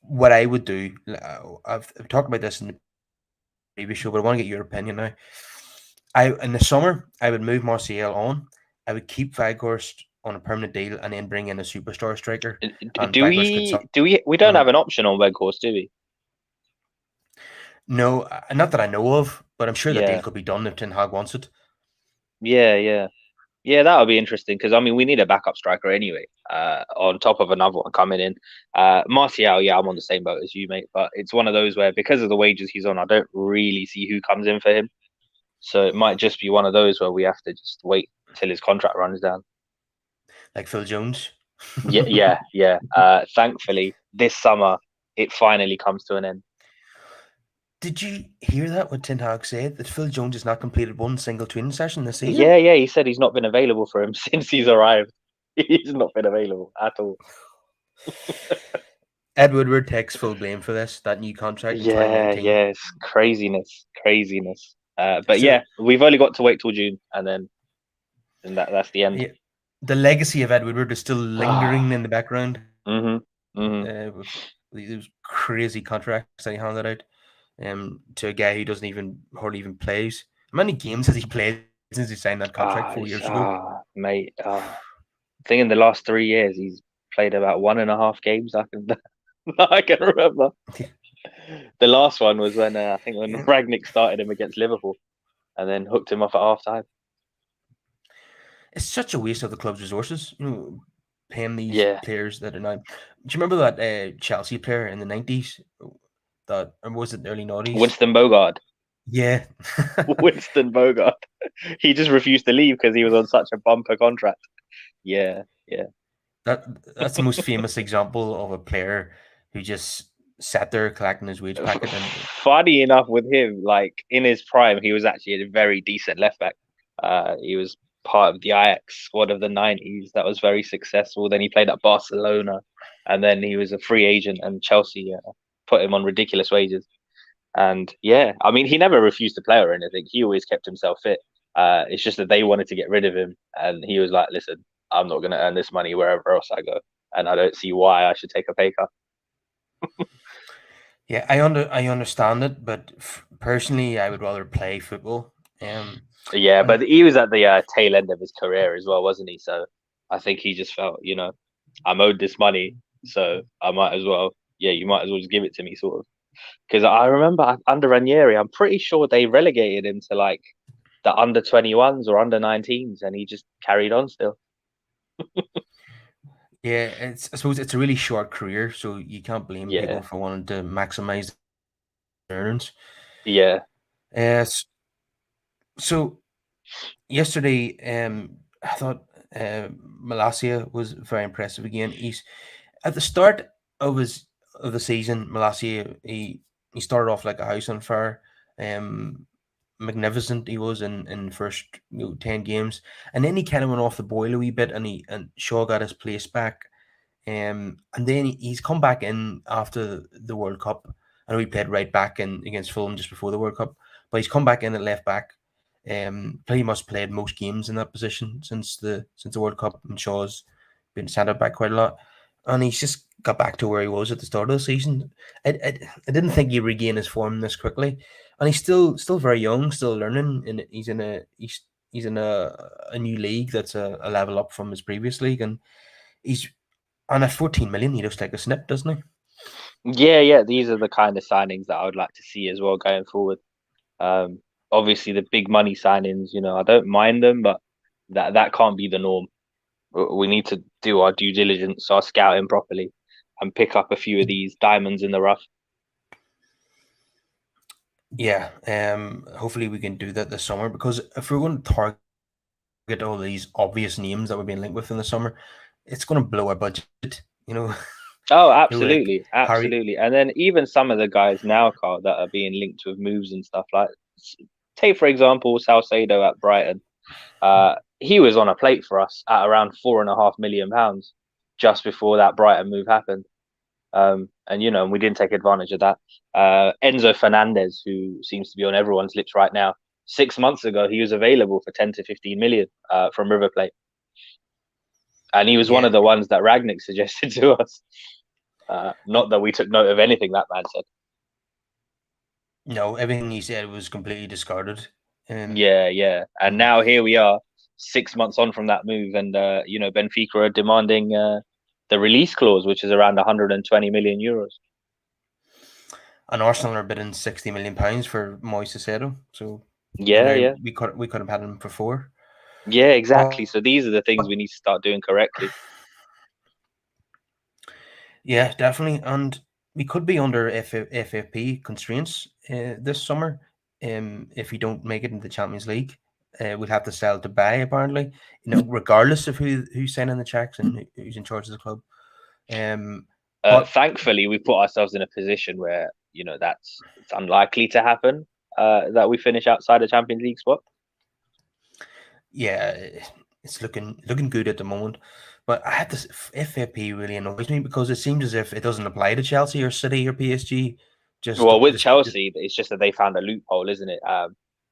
what I would do, I've talked about this in the previous show, but I want to get your opinion now. In the summer, I would move Martial on. I would keep Weghorst on a permanent deal and then bring in a superstar striker. And Do Weghorst could we? Do we? We go don't have on. an option on Weghorst, do we? No, not that I know of, but I'm sure that deal Yeah, could be done if Ten Hag wants it. yeah. That would be interesting because I mean we need a backup striker anyway. On top of another one coming in. Martial, yeah, I'm on the same boat as you, mate. But it's one of those where because of the wages he's on, I don't really see who comes in for him. So it might just be one of those where we have to just wait till his contract runs down. Like Phil Jones. Yeah. Thankfully, this summer it finally comes to an end. Did you hear that? What Ten Hag said that Phil Jones has not completed one single training session this season. Yeah. He said he's not been available for him since he's arrived. He's not been available at all. Ed Woodward takes full blame for this. That new contract in Yeah, 2019. it's craziness. But So yeah, we've only got to wait till June, and then that's the end. yeah, the legacy of Ed Woodward is still Ah, lingering in the background. mm-hmm, mm-hmm. With those crazy contracts that he handed out, to a guy who doesn't even hardly even plays. How many games has he played since he signed that contract 4 years ago? Mate. I think in the last 3 years he's played about 1.5 games. I can I can remember. The last one was when I think when Yeah. Ragnick started him against Liverpool and then hooked him off at half time. It's such a waste of the club's resources, paying these Yeah, players that are now. Do you remember that Chelsea player in the 90s? That, or was it the early 90s? Winston Bogart. Yeah. Winston Bogart. He just refused to leave because he was on such a bumper contract. Yeah, yeah. That's the most famous example of a player who just sat there collecting his wage packet and Funny enough, with him, like in his prime, he was actually a very decent left back. He was part of the Ajax squad of the '90s that was very successful. Then he played at Barcelona, and then he was a free agent, and Chelsea put him on ridiculous wages. And yeah, I mean, he never refused to play or anything. He always kept himself fit. It's just that they wanted to get rid of him, and he was like, "Listen, I'm not going to earn this money wherever else I go, and I don't see why I should take a pay cut." yeah, I understand it, but personally, I would rather play football. Yeah, And but he was at the tail end of his career as well, wasn't he? So I think he just felt, I'm owed this money, so I might as well. Yeah, you might as well just give it to me, sort of. Because I remember under Ranieri, I'm pretty sure they relegated him to like the under 21s or under 19s, and he just carried on still. yeah, I suppose it's a really short career, so you can't blame people Yeah, for wanting to maximize their earnings. yeah. So yesterday, I thought Malacia was very impressive again. He's at the start of the season. Malacia, he started off like a house on fire. Um, Magnificent he was in first 10 games, and then he kind of went off the boil a wee bit, and Shaw got his place back. And then he's come back in after the World Cup. I know he played right back in against Fulham just before the World Cup, but he's come back in at left back. Pretty much played most games in that position since the World Cup, and Shaw's been centre back quite a lot. And he's just got back to where he was at the start of the season. I didn't think he'd regain his form this quickly, and he's still very young, still learning, and he's in a new league that's a level up from his previous league, and he's and at 14 million, he looks like a snip, doesn't he? Yeah, yeah. These are the kind of signings that I would like to see as well going forward. Um, Obviously the big money signings, I don't mind them, but that can't be the norm. We need to do our due diligence, our scouting properly, and pick up a few of these diamonds in the rough. Yeah. Hopefully we can do that this summer, because if we're going to target all these obvious names that we're being linked with in the summer, it's going to blow our budget. You know, Oh, like absolutely, Harry. absolutely. And then even some of the guys now, Carl, that are being linked with moves and stuff like, take for example, Salcedo at Brighton. He was on a plate for us at around £4.5 million just before that Brighton move happened. And we didn't take advantage of that. Enzo Fernandez, who seems to be on everyone's lips right now, 6 months ago he was available for 10 to 15 million from River Plate, and he was one Yeah. of the ones that Ragnick suggested to us. Not that we took note of anything that man said. No, everything he said was completely discarded. Yeah, yeah. And now here we are, 6 months on from that move, and Benfica are demanding the release clause, which is around 120 million euros. And Arsenal are bidding £60 million for Moise Caicedo. So Yeah, yeah, we could have had him for 4. yeah, exactly. But So these are the things we need to start doing correctly. yeah, definitely. And we could be under FFP constraints this summer. If we don't make it into the Champions League, we'll have to sell to buy, apparently. Regardless of who's signing the checks and who's in charge of the club. But Thankfully, we put ourselves in a position where it's unlikely to happen that we finish outside a Champions League spot. yeah, it's looking good at the moment. But I have this FFP really annoys me, because it seems as if it doesn't apply to Chelsea or City or PSG. Well, with Chelsea, it's just that they found a loophole, isn't it?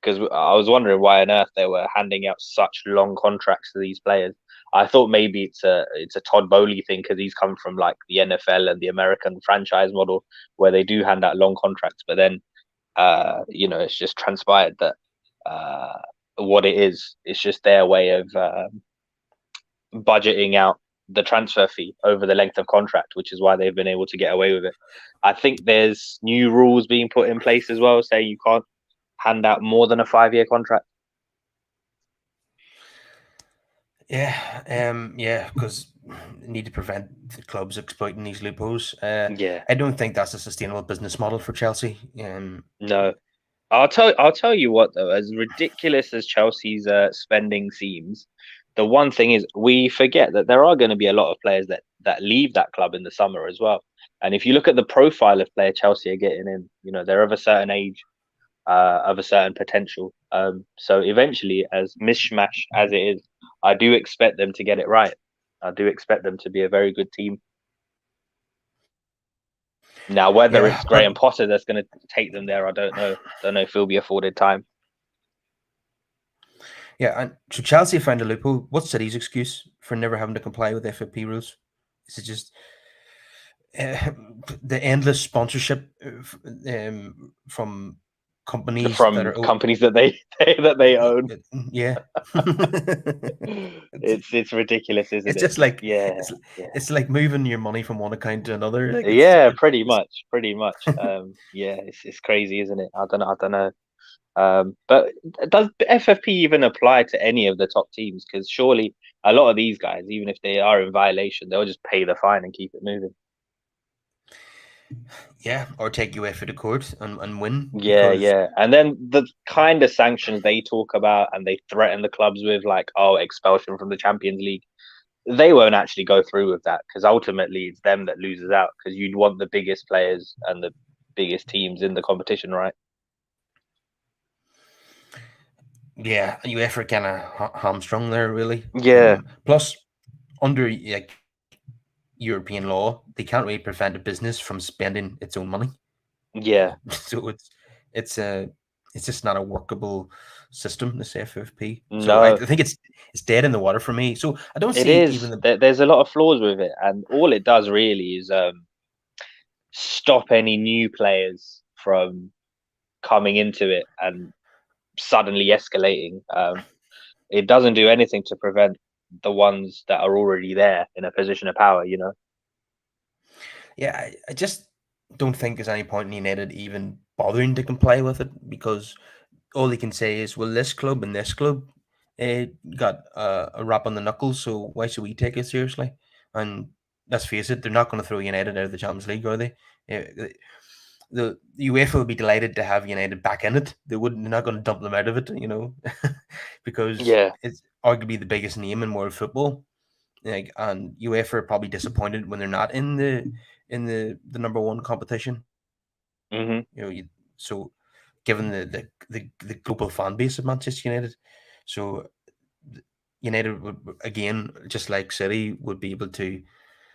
Because I was wondering why on earth they were handing out such long contracts to these players. I thought maybe it's a Todd Bowley thing because he's come from like the NFL and the American franchise model where they do hand out long contracts, but then it's just transpired that what it is, it's just their way of budgeting out the transfer fee over the length of contract, which is why they've been able to get away with it. I think there's new rules being put in place as well, saying you can't hand out more than a 5-year contract. Yeah, because need to prevent the clubs exploiting these loopholes. Yeah, I don't think that's a sustainable business model for Chelsea. no. I'll tell you what though, as ridiculous as Chelsea's spending seems, the one thing is we forget that there are going to be a lot of players that leave that club in the summer as well. And if you look at the profile of player Chelsea are getting in, they're of a certain age, of a certain potential. So eventually, as mishmash as it is, I do expect them to get it right. I do expect them to be a very good team. Now, whether Yeah, it's but Graham Potter that's going to take them there, I don't know. Don't know if he'll be afforded time. yeah, and so Chelsea found a loophole. What's City's excuse for never having to comply with FFP rules? Is it just uh, the endless sponsorship from companies that From are companies that they that they own. yeah. It's ridiculous, isn't It's it? just like Yeah, it's yeah, it's like moving your money from one account to another. Like yeah. Pretty much, pretty much. Yeah, it's crazy, isn't it? I don't know. But does FFP even apply to any of the top teams? Because surely a lot of these guys, even if they are in violation, they'll just pay the fine and keep it moving. yeah, or take UEFA to court and win Yeah, because yeah. And then the kind of sanctions they talk about and they threaten the clubs with, like, oh, expulsion from the Champions League, they won't actually go through with that because ultimately it's them that loses out because you'd want the biggest players and the biggest teams in the competition, right? yeah, UEFA kind of hamstrung there really. Yeah, Plus, under like European law, they can't really prevent a business from spending its own money. yeah. So it's a it's just not a workable system. This FFP. So I No, think it's dead in the water for me. So I don't it see is. even the There's a lot of flaws with it, and all it does really is stop any new players from coming into it and suddenly escalating. It doesn't do anything to prevent the ones that are already there in a position of power, you know? yeah. I just don't think there's any point in United even bothering to comply with it because all they can say is, well, this club and this club got a rap on the knuckles, so why should we take it seriously? And let's face it, they're not going to throw United out of the Champions League, are they? The UEFA will be delighted to have United back in it. They wouldn't. They're not going to dump them out of it, because Yeah. it's arguably the biggest name in world football. Like, and UEFA are probably disappointed when they're not in the number one competition. Hmm. So given the global fan base of Manchester United, so United would again, just like City, would be able to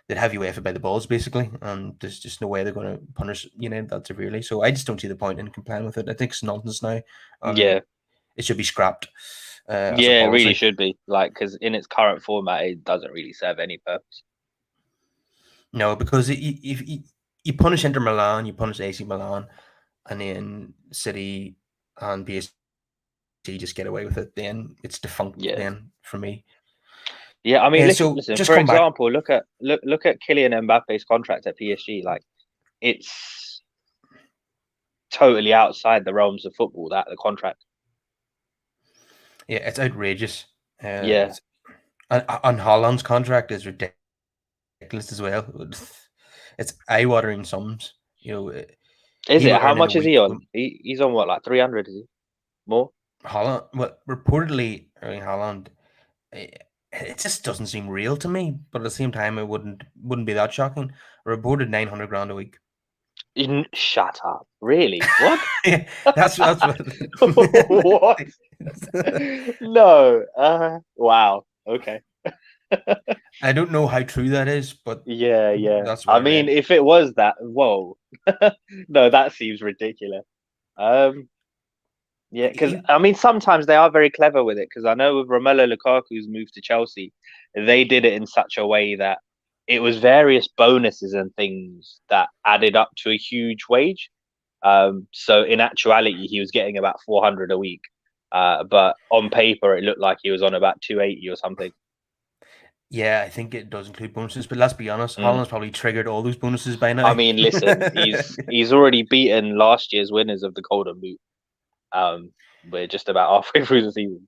they'd have UEFA by the balls basically, and there's just no way they're going to punish United that severely. So I just don't see the point in complying with it. I think it's nonsense now, and Yeah. it should be scrapped as a Yeah, it really policy. should be. Like, because in its current format, it doesn't really serve any purpose. No, because if you punish Inter Milan, you punish AC Milan, and then City and PSG just get away with it, then it's defunct. Yeah. Then for me, Yeah, I mean, and listen, so listen. just For come back. example, look at Kylian Mbappe's contract at PSG. Like, it's totally outside the realms of football. That the contract. Yeah, it's outrageous. Yeah. And Holland's contract is ridiculous as well. It's eye-watering sums. Is He it? will How earn in a much is week. he on? He's on what, like 300? Is he more? Holland, well, reportedly, Erling Haaland, it just doesn't seem real to me. But at the same time, it wouldn't be that shocking. Reported 900 grand a week. Shut up. Really? What? Yeah, that's what. What? No. Wow. Okay. I don't know how true that is, but Yeah, yeah. that's what I I mean, read. if it was that, whoa. No, that seems ridiculous. Um, Yeah, because He- I mean, sometimes they are very clever with it. Because I know with Romelu Lukaku's move to Chelsea, they did it in such a way that it was various bonuses and things that added up to a huge wage. So in actuality, he was getting about 400 a week, but on paper, it looked like he was on about 280 or something. yeah, I think it does include bonuses, but let's be honest, Mm. Holland's probably triggered all those bonuses by I now. mean, listen, he's already beaten last year's winners of the Golden Boot. We're just about halfway through the season.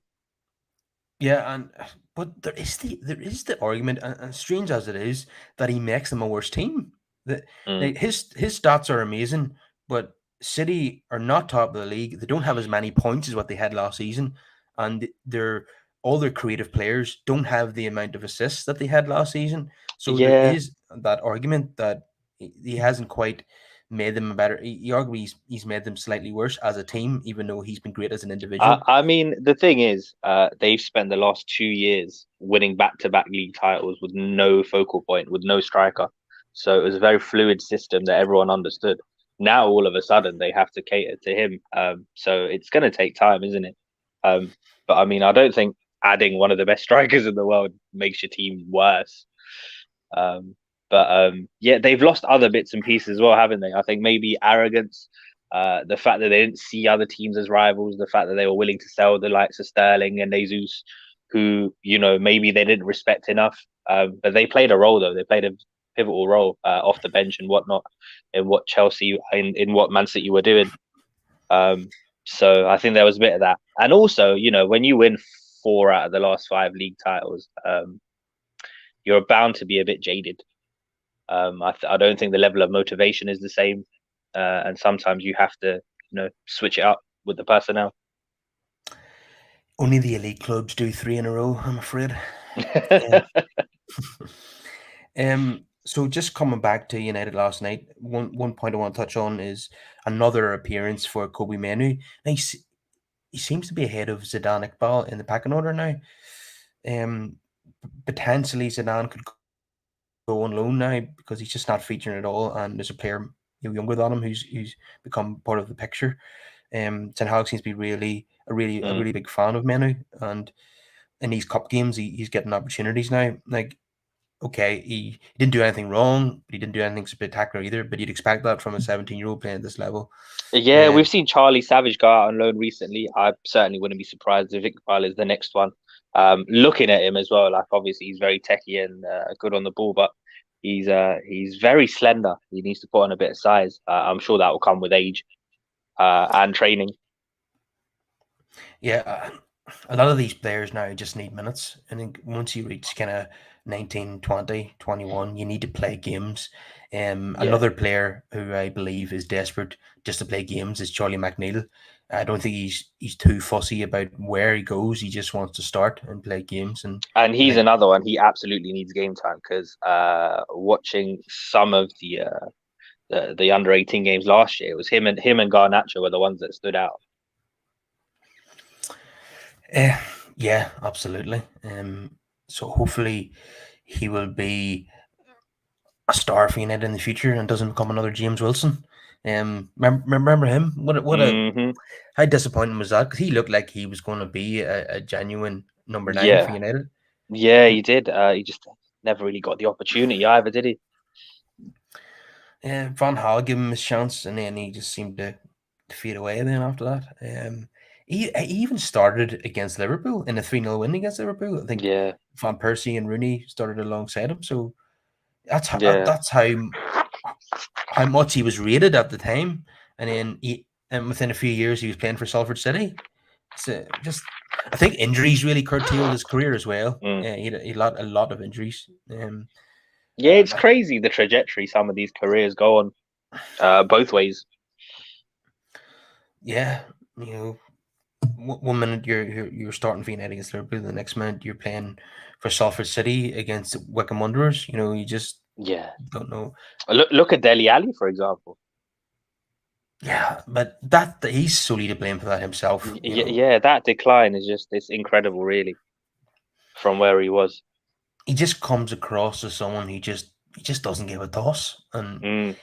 Yeah, and but there is the argument, and strange as it is, that he makes them a worse team. That Mm. like, his stats are amazing, but City are not top of the league. They don't have as many points as what they had last season, and their all their creative players don't have the amount of assists that they had last season. So there Yeah, is that argument that he hasn't quite made them a better. He argues he's made them slightly worse as a team, even though he's been great as an individual. I mean, the thing is, they've spent the last 2 years winning back-to-back league titles with no focal point, with no striker. So it was a very fluid system that everyone understood. Now, all of a sudden, they have to cater to him. So it's going to take time, isn't it? Um, but I mean, I don't think adding one of the best strikers in the world makes your team worse. Um, but yeah, they've lost other bits and pieces as well, haven't they? I think maybe arrogance, the fact that they didn't see other teams as rivals, the fact that they were willing to sell the likes of Sterling and Jesus, who maybe they didn't respect enough. But they played a role though. They played a pivotal role off the bench and whatnot in what Chelsea in what Man City were doing. Um, so I think there was a bit of that, and also when you win 4 out of the last 5 league titles, you're bound to be a bit jaded. I don't think the level of motivation is the same, and sometimes you have to, switch it up with the personnel. Only the elite clubs do three in a row, I'm afraid. Um, so just coming back to United last night, one point I want to touch on is another appearance for Kobe Menu. Now he seems to be ahead of Zidane Iqbal in the pecking order now. Um, Potentially Zidane could go on loan now because he's just not featuring at all, and there's a player younger than him who's become part of the picture. Ten Hag seems to be a Mm. really big fan of Menu, and in these cup games he's getting opportunities now. Like, okay, he didn't do anything wrong, but he didn't do anything spectacular either. But you'd expect that from a 17-year-old playing at this level. Yeah, Uh, we've seen Charlie Savage go out on loan recently. I certainly wouldn't be surprised if Iqbal is the next one. Looking at him as well, like obviously he's very techy and good on the ball, but he's very slender. He needs to put on a bit of size. I'm sure that will come with age and training. yeah, a lot of these players now just need minutes. I think once you reach kind of 19, 20, 21, you need to play games. Yeah. Another player who I believe is desperate just to play games is Charlie McNeil. I don't think he's too fussy about where he goes. He just wants to start and play games. And And I he's think, another one. He absolutely needs game time because watching some of the under 18 games last year, it was him and Garnacho were the ones that stood out. uh, yeah, absolutely. So hopefully he will be a star for United in the future and doesn't become another James Wilson. Remember him? What a Hmm. how disappointing was that? Because he looked like he was going to be a genuine number 9 for Yeah, United. yeah, he did. He just never really got the opportunity either, did he? Van Gaal gave him his chance, and then he just seemed to fade away. Then after that, he even started against Liverpool in a 3-0 win against Liverpool. I think Yeah, Van Persie and Rooney started alongside him. So yeah, that's how much he was rated at the time, and then and within a few years he was playing for Salford City. So just I think injuries really curtailed his career as well. mm. He had a lot of injuries. Yeah. It's But crazy the trajectory some of these careers go on, both ways. yeah, you know, one minute you're starting for United against Liverpool, the next minute you're playing for Salford City against Wycombe Wanderers. You just Yeah. don't know. Look at Deli Ali, for example. Yeah, but that he's solely to blame for that himself. Yeah, that decline is just it's incredible, really, from where he was. He just comes across as someone he just doesn't give a toss, and Mm.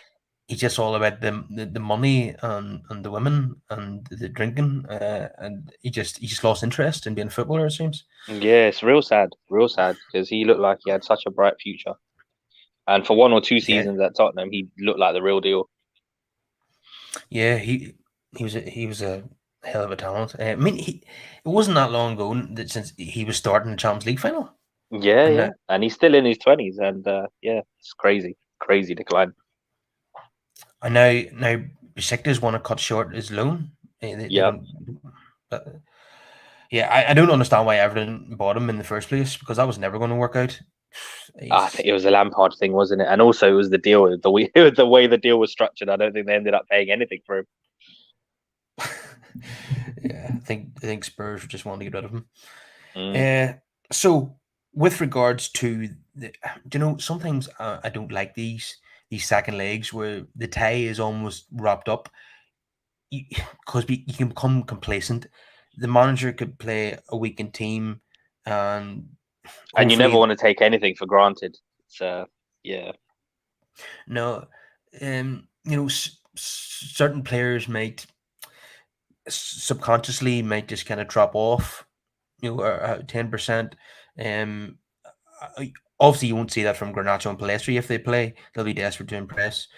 he's just all about the money and the women and the drinking, and he just lost interest in being a footballer, it seems. Yeah, it's real sad because he looked like he had such a bright future. And for 1 or 2 Yeah, seasons at Tottenham, he looked like the real deal. yeah, he was a hell of a talent. I mean, it wasn't that long ago that since he was starting the Champions League final, Yeah, and yeah. And he's still in his 20s. And yeah, it's crazy. Crazy decline. now Besiktas want to cut short his loan. They Yep. don't. But yeah, I don't understand why Everton bought him in the first place because that was never going to work out. I think He's it was a Lampard thing, wasn't it? And also it was the deal, the way the deal was structured. I don't think they ended up paying anything for him. yeah, I think Spurs just want to get rid of him. Mm. So with regards to do you know, sometimes I don't like these second legs where the tie is almost wrapped up because you can become complacent. The manager could play a weakened team, and And you never hopefully, want to take anything for granted. It's yeah. no, certain players might subconsciously might just kind of drop off, 10%. Um, Obviously, you won't see that from Garnacho and Palestri if they play. They'll be desperate to impress.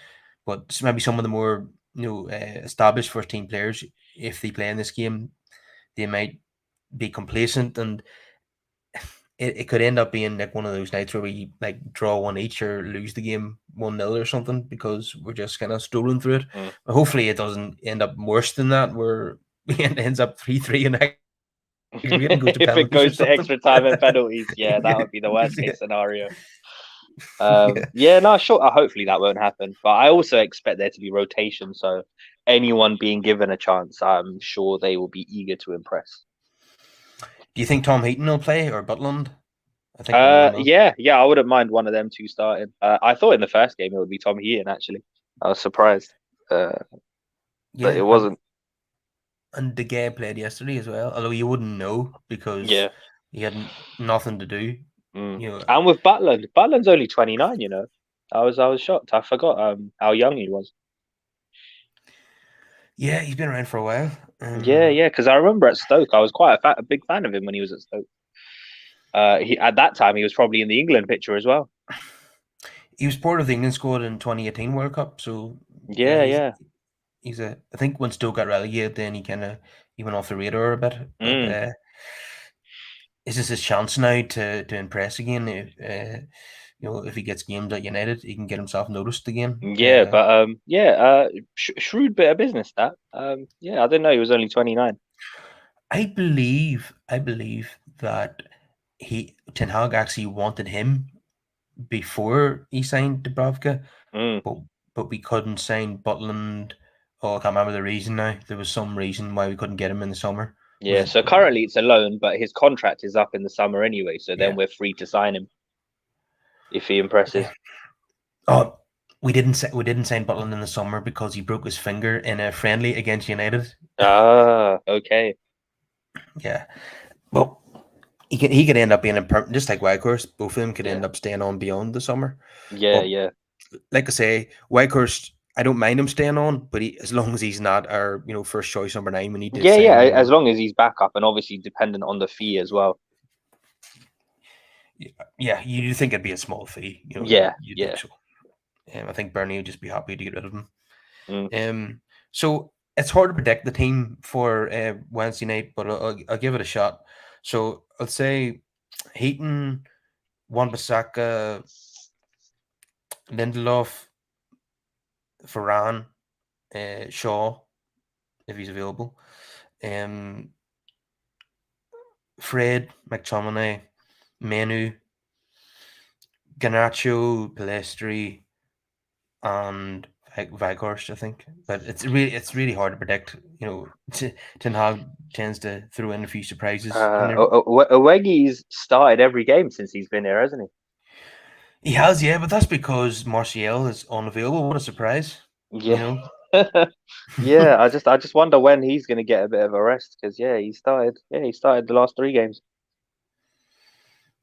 But maybe some of the more established first team players, if they play in this game, they might be complacent, and it could end up being like one of those nights where we like draw one each or lose the game 1-0 or something because we're just kind of strolling through it. Mm. But hopefully, it doesn't end up worse than that, where it ends up 3-3 and aggravating and goes to If it penalties or goes to something. extra time and penalties, yeah, that Yeah. would be the worst Yeah. case scenario. Yeah. Yeah, no, sure. Hopefully that won't happen. But I also expect there to be rotation, so anyone being given a chance, I'm sure they will be eager to impress. Do you think Tom Heaton will play or Butland? I think one of them will. Yeah, I wouldn't mind one of them two starting. I thought in the first game it would be Tom Heaton actually. I was surprised, but it Yeah, wasn't. and De Gea played yesterday as well. Although you wouldn't know because Yeah. he had nothing to do. Mm. You know, And with Butland's only 29. I was shocked. I forgot how young he was. yeah, he's been around for a while. Yeah, yeah. Because I remember at Stoke, I was quite a big fan of him when he was at Stoke. He at that time he was probably in the England picture as well. He was part of the England squad in 2018 World Cup. So yeah, Yeah, yeah. he's a. I think when Stoke got relegated, then he went off the radar a bit. But Mm. is this his chance now to impress again? If he gets games at United, he can get himself noticed again. Yeah, but yeah, shrewd bit of business that. Yeah, I didn't know he was only 29. I believe that Ten Hag actually wanted him before he signed Dubravka, Mm. but we couldn't sign Butland. Oh, I can't remember the reason now. There was some reason why we couldn't get him in the summer. Was Yeah, it? so currently it's a loan, but his contract is up in the summer anyway, so then Yeah, we're free to sign him if he yeah. impresses. Oh, we didn't sign Butland in the summer because he broke his finger in a friendly against United. Ah, okay. Yeah, well, he could end up being a just like Whitehurst. Both of them could Yeah. end up staying on beyond the summer. Yeah, But yeah. like I say, Whitehurst, I don't mind him staying on, but as long as he's not our first choice number 9, we need to Yeah, yeah, sign as more. long as he's back up and obviously dependent on the fee as well. Yeah, you think it'd be a small fee, Yeah, you'd think yeah. so. I think Bernie would just be happy to get rid of him. Mm. So it's hard to predict the team for Wednesday night, but I'll give it a shot. So I'll say Heaton, Wan-Bissaka, Lindelof, Varane, Shaw, if he's available, um, Fred, McTominay, Menu, Garnacho, Palestri, and Weghorst, I think. But it's really hard to predict. Ten Hag tends to throw in a few surprises in there. Owegi's started every game since he's been here, hasn't He has, yeah, but that's because Martial is unavailable. What a surprise, he? you Yeah. know. Yeah, I just wonder when he's going to get a bit of a rest because yeah, he started. Yeah, he started the last 3 games.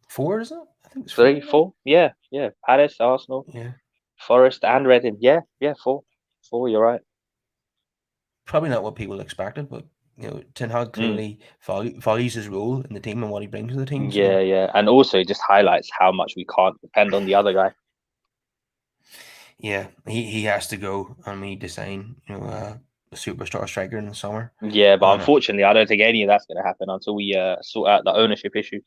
Four, is it? I think it's Three, four. four. Yeah, yeah. Palace, Arsenal, Yeah. Forest, and Reading. Yeah, yeah, four. before. You're right. Probably not what people expected, but Ten Hag Mm. clearly values his role in the team and what he brings to the team. So Yeah, yeah, and also it just highlights how much we can't depend on the other guy. yeah, he has to go, and we need to sign a superstar striker in the summer. Yeah, but And unfortunately, I don't think any of that's going to happen until we sort out the ownership issue.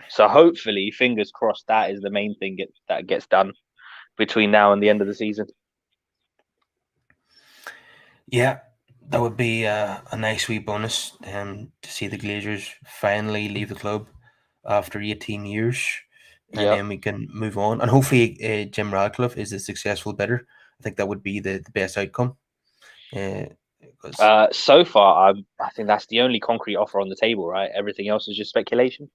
So hopefully, fingers crossed, that is the main thing that gets done between now and the end of the season. yeah, that would be a nice wee bonus to see the Glazers finally leave the club after 18 years, and Yep. then we can move on. And hopefully, Jim Radcliffe is a successful bidder. I think that would be the best outcome. Because So far, I think that's the only concrete offer on the table, right? Everything else is just speculation.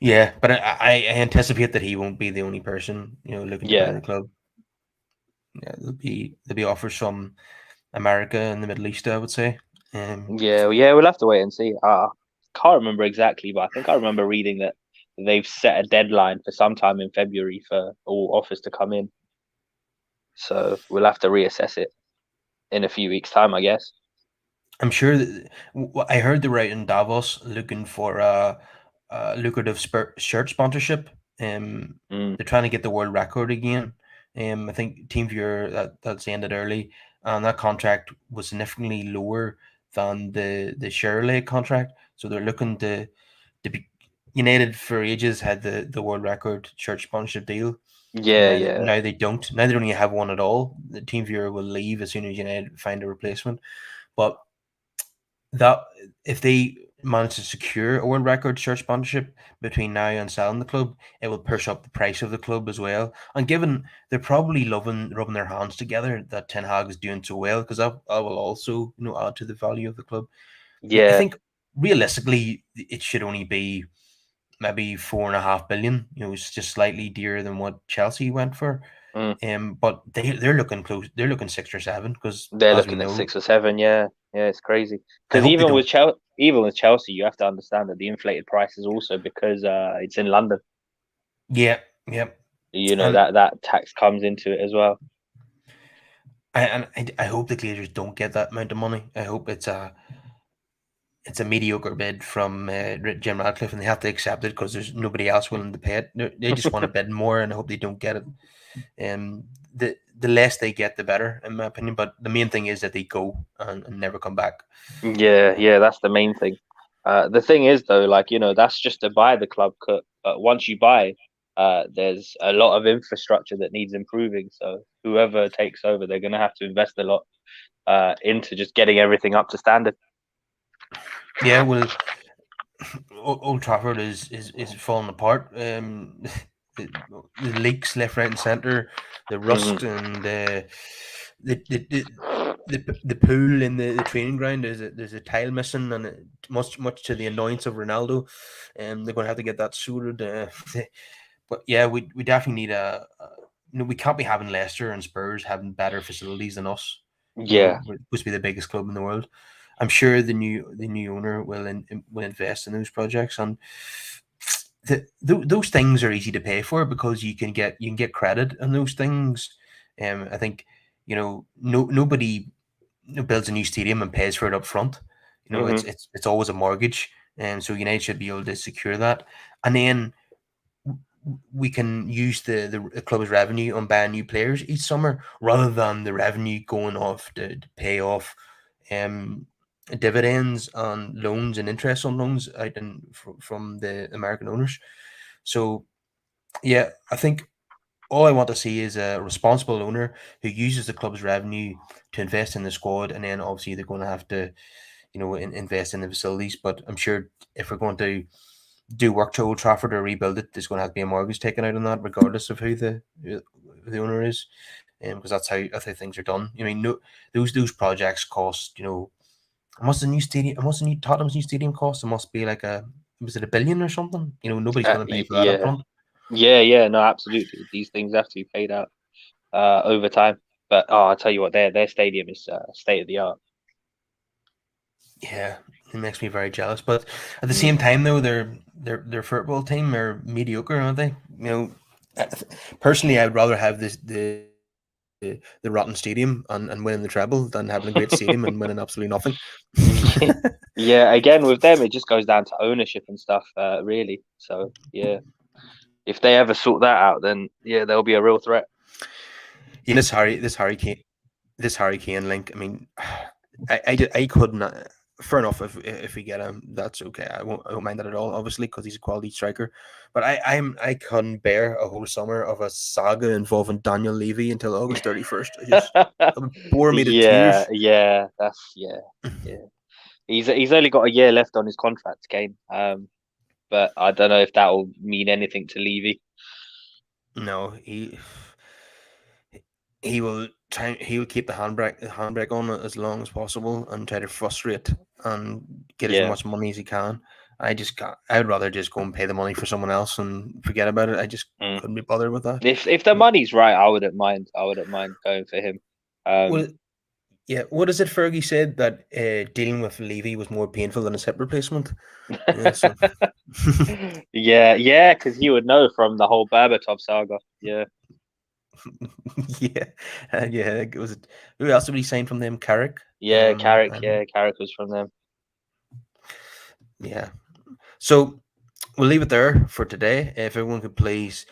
yeah, but I anticipate that he won't be the only person looking to buy Yeah, the club. Yeah, there'll be offers from America and the Middle East, I would say. yeah, yeah. We'll have to wait and see. Can't remember exactly, but I think I remember reading that they've set a deadline for sometime in February for all offers to come in. So we'll have to reassess it in a few weeks' time, I guess. I'm sure that I heard they were out in Davos looking for a lucrative shirt sponsorship. Mm. They're trying to get the world record again. I think TeamViewer that's ended early, and that contract was significantly lower than the Shirley contract. So they're looking to be United for ages had the world record shirt sponsorship deal, and Yeah, yeah. now they don't. Now they don't even have one at all. The TeamViewer will leave as soon as United find a replacement. But that if they manage to secure a world record shirt sponsorship between now and selling the club, it will push up the price of the club as well. And given they're probably loving rubbing their hands together that Ten Hag is doing so well, because that will also add to the value of the club. I Yeah. think realistically it should only be maybe 4.5 billion. It's just slightly dearer than what Chelsea went for. Mm. But they're looking close. They're looking 6 or 7 because, They're as we looking at know, 6 or 7. Yeah, yeah. It's crazy I because hope they don't. Even with Chelsea, you have to understand that the inflated price is also because it's in London. Yeah, yeah, You know and that tax comes into it as well. I hope the Glazers don't get that amount of money. I hope it's a mediocre bid from Jim Radcliffe, and they have to accept it because there's nobody else willing to pay it. They just want to bid more, and I hope they don't get it. The less they get, the better, in my opinion. But the main thing is that they go and never come back. Yeah, yeah. That's the main thing. The thing is though, like that's just to buy the club. Once you buy, there's a lot of infrastructure that needs improving. So whoever takes over, they're gonna have to invest a lot into just getting everything up to standard. Yeah, well, Old Trafford is falling apart. The leaks left, right, and centre, the Hmm. rust, and the pool in the training ground. There's a tile missing, and much to the annoyance of Ronaldo. They're going to have to get that sorted. But yeah, we definitely need we can't be having Leicester and Spurs having better facilities than us. Yeah, We're supposed to be the biggest club in the world. I'm sure the new owner will invest in those projects, and those things are easy to pay for because you can get credit on those things. I think nobody builds a new stadium and pays for it up front. It's hmm, it's always a mortgage, and so United should be able to secure that, and then we can use the club's revenue on buying new players each summer rather than the revenue going off to pay off um, dividends on loans and interest on loans out from the American owners. So yeah, I think all I want to see is a responsible owner who uses the club's revenue to invest in the squad, and then obviously they're going to have to invest in the facilities. But I'm sure if we're going to do work to Old Trafford or rebuild it, there's going to have to be a mortgage taken out on that, regardless of who the owner is, because that's how things are done. I mean, no, those projects cost. What's the new stadium? What's the new Tottenham's new stadium cost? It must be like was it 1 billion or something? Nobody's going to pay for that up yeah, front. yeah, yeah. No, absolutely. These things have to be paid out over time. But I'll tell you what, their stadium is state of the art. Yeah, it makes me very jealous. But at the Mm. same time, though, their football team are mediocre, aren't they? Personally, I would rather have this the the rotten stadium and winning the treble than having a great stadium and winning absolutely nothing. Yeah, again with them, it just goes down to ownership and stuff, really. So yeah, if they ever sort that out, then yeah, they'll be a real threat. This Harry Kane link. I mean, I couldn't. Fair enough. If we get him, that's okay. I won't mind that at all. Obviously, because he's a quality striker. But I couldn't bear a whole summer of a saga involving Daniel Levy until August 31st. It would bore me to Yeah, tears. yeah, yeah. He's only got a year left on his contract, Kane. But I don't know if that will mean anything to Levy. No, he will try. He will keep the handbrake on as long as possible and try to frustrate and get as Yeah. much money as he can. I just can't. I would rather just go and pay the money for someone else and forget about it. I just Mm. couldn't be bothered with that. If the money's right, I wouldn't mind. I wouldn't mind going for him. Well, yeah. What is it Fergie said that dealing with Levy was more painful than his hip replacement? Yeah. So. yeah, because he would know from the whole Berbatov saga. Yeah. Yeah, yeah. It was who else did he sign from them? Carrick. Yeah, Carrick. Yeah, Carrick was from them. Yeah. So we'll leave it there for today. If everyone could please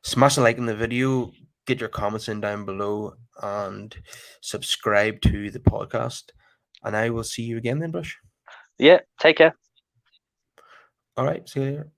smash a like in the video, get your comments in down below, and subscribe to the podcast. And I will see you again then, Brush. Yeah. Take care. All right. See you later.